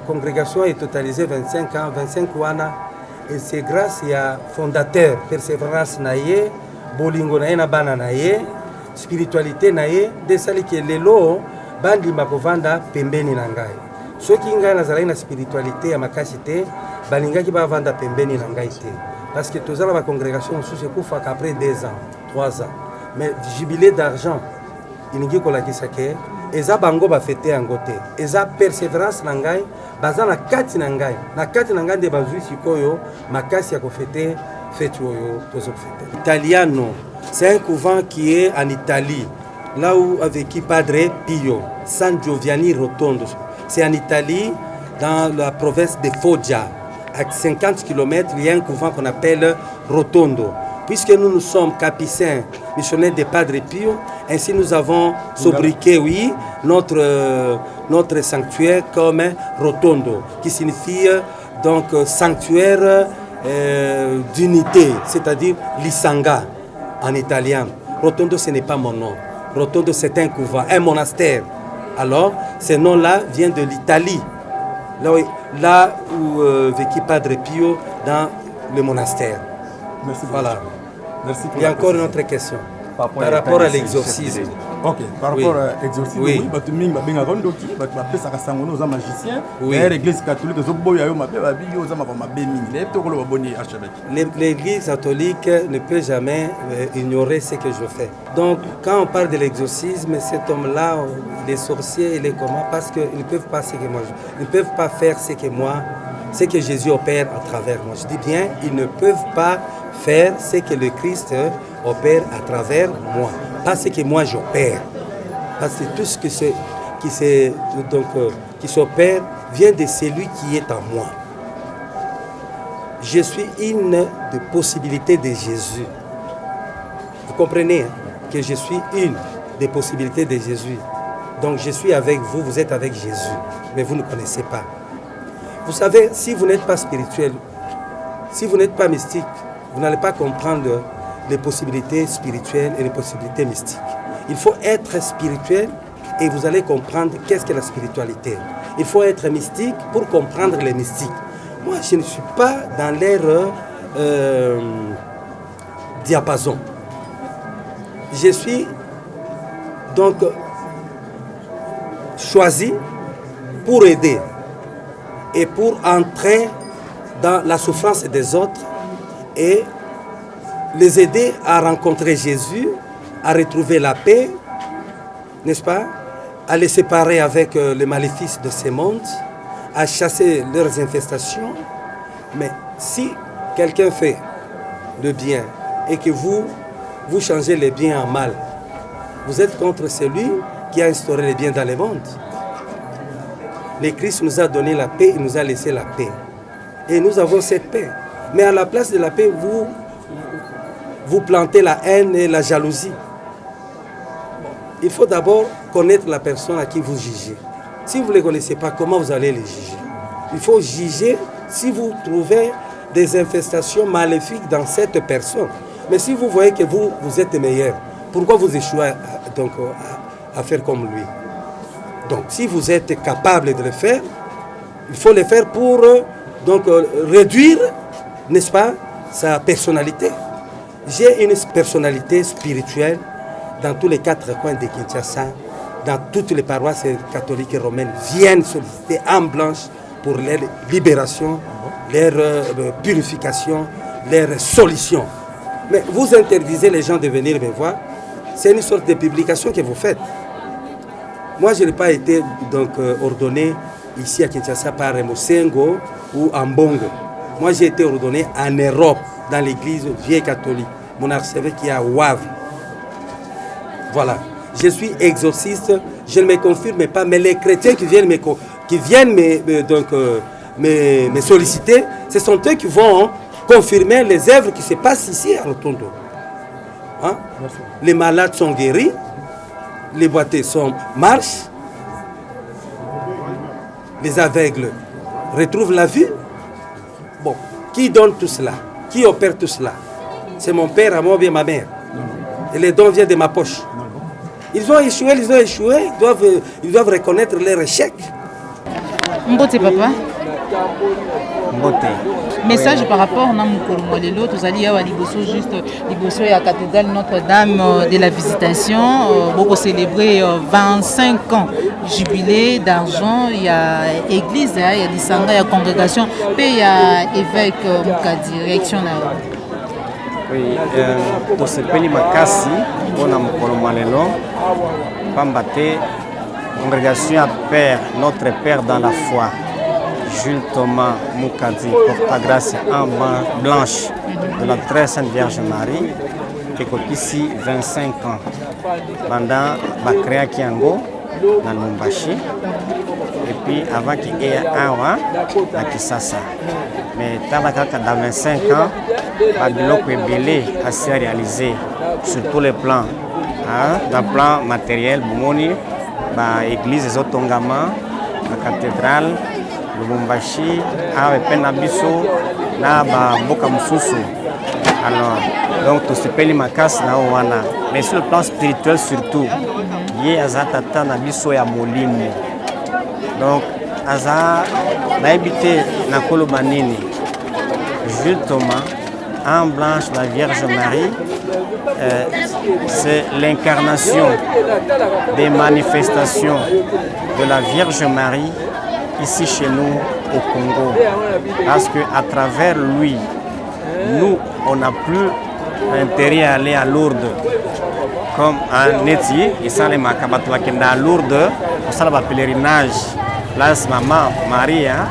Congrégation est totalisée 25 ans, 25 wana. Et c'est grâce à fondateur, persévérance naye, bolingo naye na bana naye, spiritualité naye, desali ki lelo bandi makovanda pembeni na ngai. Soki ngai nazalaki na spiritualité ya makasi te, balingaki bavanda pembeni na ngai te. Parce que tozala ba congrégation sous ekufa après 2 ans, 3 ans. Mais jubilé d'argent, iningi kolakisa ke eza bango ba fêter yango te. Eza persévérance na ngai, baza na kati na ngai. Na kati na ngai de bazui sikoyo makasi ya ko fêter fête oyo tozo fêter. Italiano, c'est un couvent qui est en Italie, là où a vécu Padre Pio, San Giovanni Rotondo. C'est en Italie, dans la province de Foggia. À 50 km, il y a un couvent qu'on appelle Rotondo. Puisque nous sommes capucins, missionnaires de Padre Pio, ainsi nous avons sobriqué, oui, notre sanctuaire comme Rotondo, qui signifie donc sanctuaire d'unité, c'est-à-dire l'Isanga en italien. Rotondo, ce n'est pas mon nom. Rotondo, c'est un couvent, un monastère. Alors, ce nom-là vient de l'Italie, là où vécut Padre Pio dans le monastère. Merci beaucoup. Voilà. Merci pour Il y a encore une autre question par rapport à l'exorcisme. Ok, par rapport à l'exorcisme, oui, tu m'as dit que tu es magicien. L'église catholique, l'église catholique ne peut jamais ignorer ce que je fais. Donc, quand on parle de l'exorcisme, cet homme-là, les sorciers et les comment, parce qu'ils ne peuvent pas ce que moi, ils ne peuvent pas faire ce que Jésus opère à travers moi. Je dis bien, ils ne peuvent pas faire ce que le Christ opère à travers moi. Pas ce que moi j'opère. Parce que tout ce qui s'opère vient de celui qui est en moi. Je suis une des possibilités de Jésus. Vous comprenez que je suis une des possibilités de Jésus. Donc je suis avec vous, vous êtes avec Jésus. Mais vous ne connaissez pas. Vous savez, si vous n'êtes pas spirituel, si vous n'êtes pas mystique, vous n'allez pas comprendre les possibilités spirituelles et les possibilités mystiques. Il faut être spirituel et vous allez comprendre qu'est-ce que la spiritualité. Il faut être mystique pour comprendre les mystiques. Moi, je ne suis pas dans leur diapason. Je suis donc choisi pour aider et pour entrer dans la souffrance des autres et les aider à rencontrer Jésus, à retrouver la paix, n'est-ce pas? À les séparer avec les maléfices de ce monde, à chasser leurs infestations. Mais si quelqu'un fait le bien et que vous changez le bien en mal, vous êtes contre celui qui a instauré le bien dans le monde. Le Christ nous a donné la paix, il nous a laissé la paix. Et nous avons cette paix. Mais à la place de la paix, vous plantez la haine et la jalousie. Il faut d'abord connaître la personne à qui vous jugez. Si vous ne les connaissez pas, comment vous allez les juger? Il faut juger si vous trouvez des infestations maléfiques dans cette personne. Mais si vous voyez que vous êtes meilleur, pourquoi vous échouez à faire comme lui? Donc si vous êtes capable de le faire, il faut le faire pour réduire, n'est-ce pas, sa personnalité. J'ai une personnalité spirituelle dans tous les 4 coins de Kinshasa, dans toutes les paroisses catholiques et romaines viennent solliciter en blanche pour leur libération, leur purification, leur solution. Mais vous interdisez les gens de venir me voir, c'est une sorte de publication que vous faites. Moi, je n'ai pas été ordonné ici à Kinshasa par Mosengo ou Ambongo. Moi, j'ai été ordonné en Europe, dans l'église vieille catholique. Mon archevêque qui est à Wavre. Voilà. Je suis exorciste, je ne me confirme pas, mais les chrétiens qui viennent me solliciter, ce sont eux qui vont confirmer les œuvres qui se passent ici à Rotondo. Hein? Les malades sont guéris, les boiteux marchent, les aveugles retrouvent la vue. Bon, qui donne tout cela? Qui opère tout cela? C'est mon père à moi ou bien ma mère. Et les dons viennent de ma poche. Ils ont échoué, ils doivent reconnaître leur échec. Mbote papa. Mbote. Message par rapport à Namoukolomolelo, tous allés à Liboso, juste Liboso et à la cathédrale Notre-Dame de la Visitation, beaucoup célébrer 25 ans jubilé d'argent. Il y a église, il y a Disanga, il y a congrégation, puis il y a évêque Moukadi, réaction là. Oui, tosepeli makasi mpona mokolo malelo pamba te congrégation à Père, notre Père dans la foi, Jules Thomas Moukadi, porte-grâce en blanche de la très sainte Vierge Marie, ekokisi 25 ans. Pendant bakreaki yango na Lubumbashi, et puis avant qu'il y ait un an à Kisasa. Mais dans 25 ans, Babiloko Ebele a s'est réalisé sur tous les plans. Dans le plan matériel, Boumoni, l'église Zotongama, la cathédrale, Lubumbashi, Penabiso, na Boka Mususu. Alors, donc tout ce pays makas na wana. Mais sur le plan spirituel surtout, il y a Azatata Nabiso ya Molini. Donc, Aza n'a habité na Kolobanini. Jules Thomas, en blanche, la Vierge Marie, c'est l'incarnation des manifestations de la Vierge Marie ici chez nous au Congo. Parce qu'à travers lui, nous, on n'a plus intérêt à aller à Lourdes. Comme en Neti, et ça les Makabatouak, à Lourdes, on s'en va pèlerinage. Place Maman Maria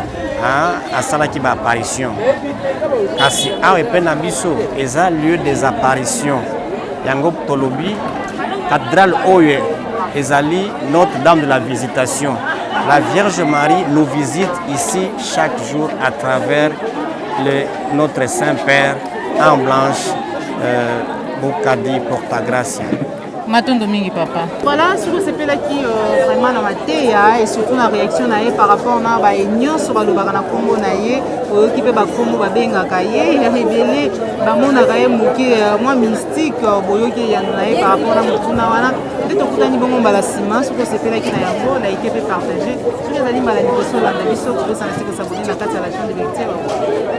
à Salaki apparition. Kasi a Penabiso, et ça lieu des apparitions. Yango Tolobi, cathédrale Oye, Ezali, Notre-Dame de la Visitation. La Vierge Marie nous visite ici chaque jour à travers notre Saint-Père en blanche, Moukadi Porta-Gracia. Matondo mingi papa. Voilà, ce que c'est là qui vraiment dans ma tête et surtout la réaction par rapport à la union sur le barana Congo naie, qui peut ba Congo ba benga kaye, révélé ba mona kaye muki moi mystique boyo qui ya naie par rapport à mutuna wana. Dès que tu bongo bala sima, ce que c'est là qui na yango, la équipe peut partager. Ce que les animaux la négociation la biso, que ça ne s'abonner la carte à la chaîne de vérité.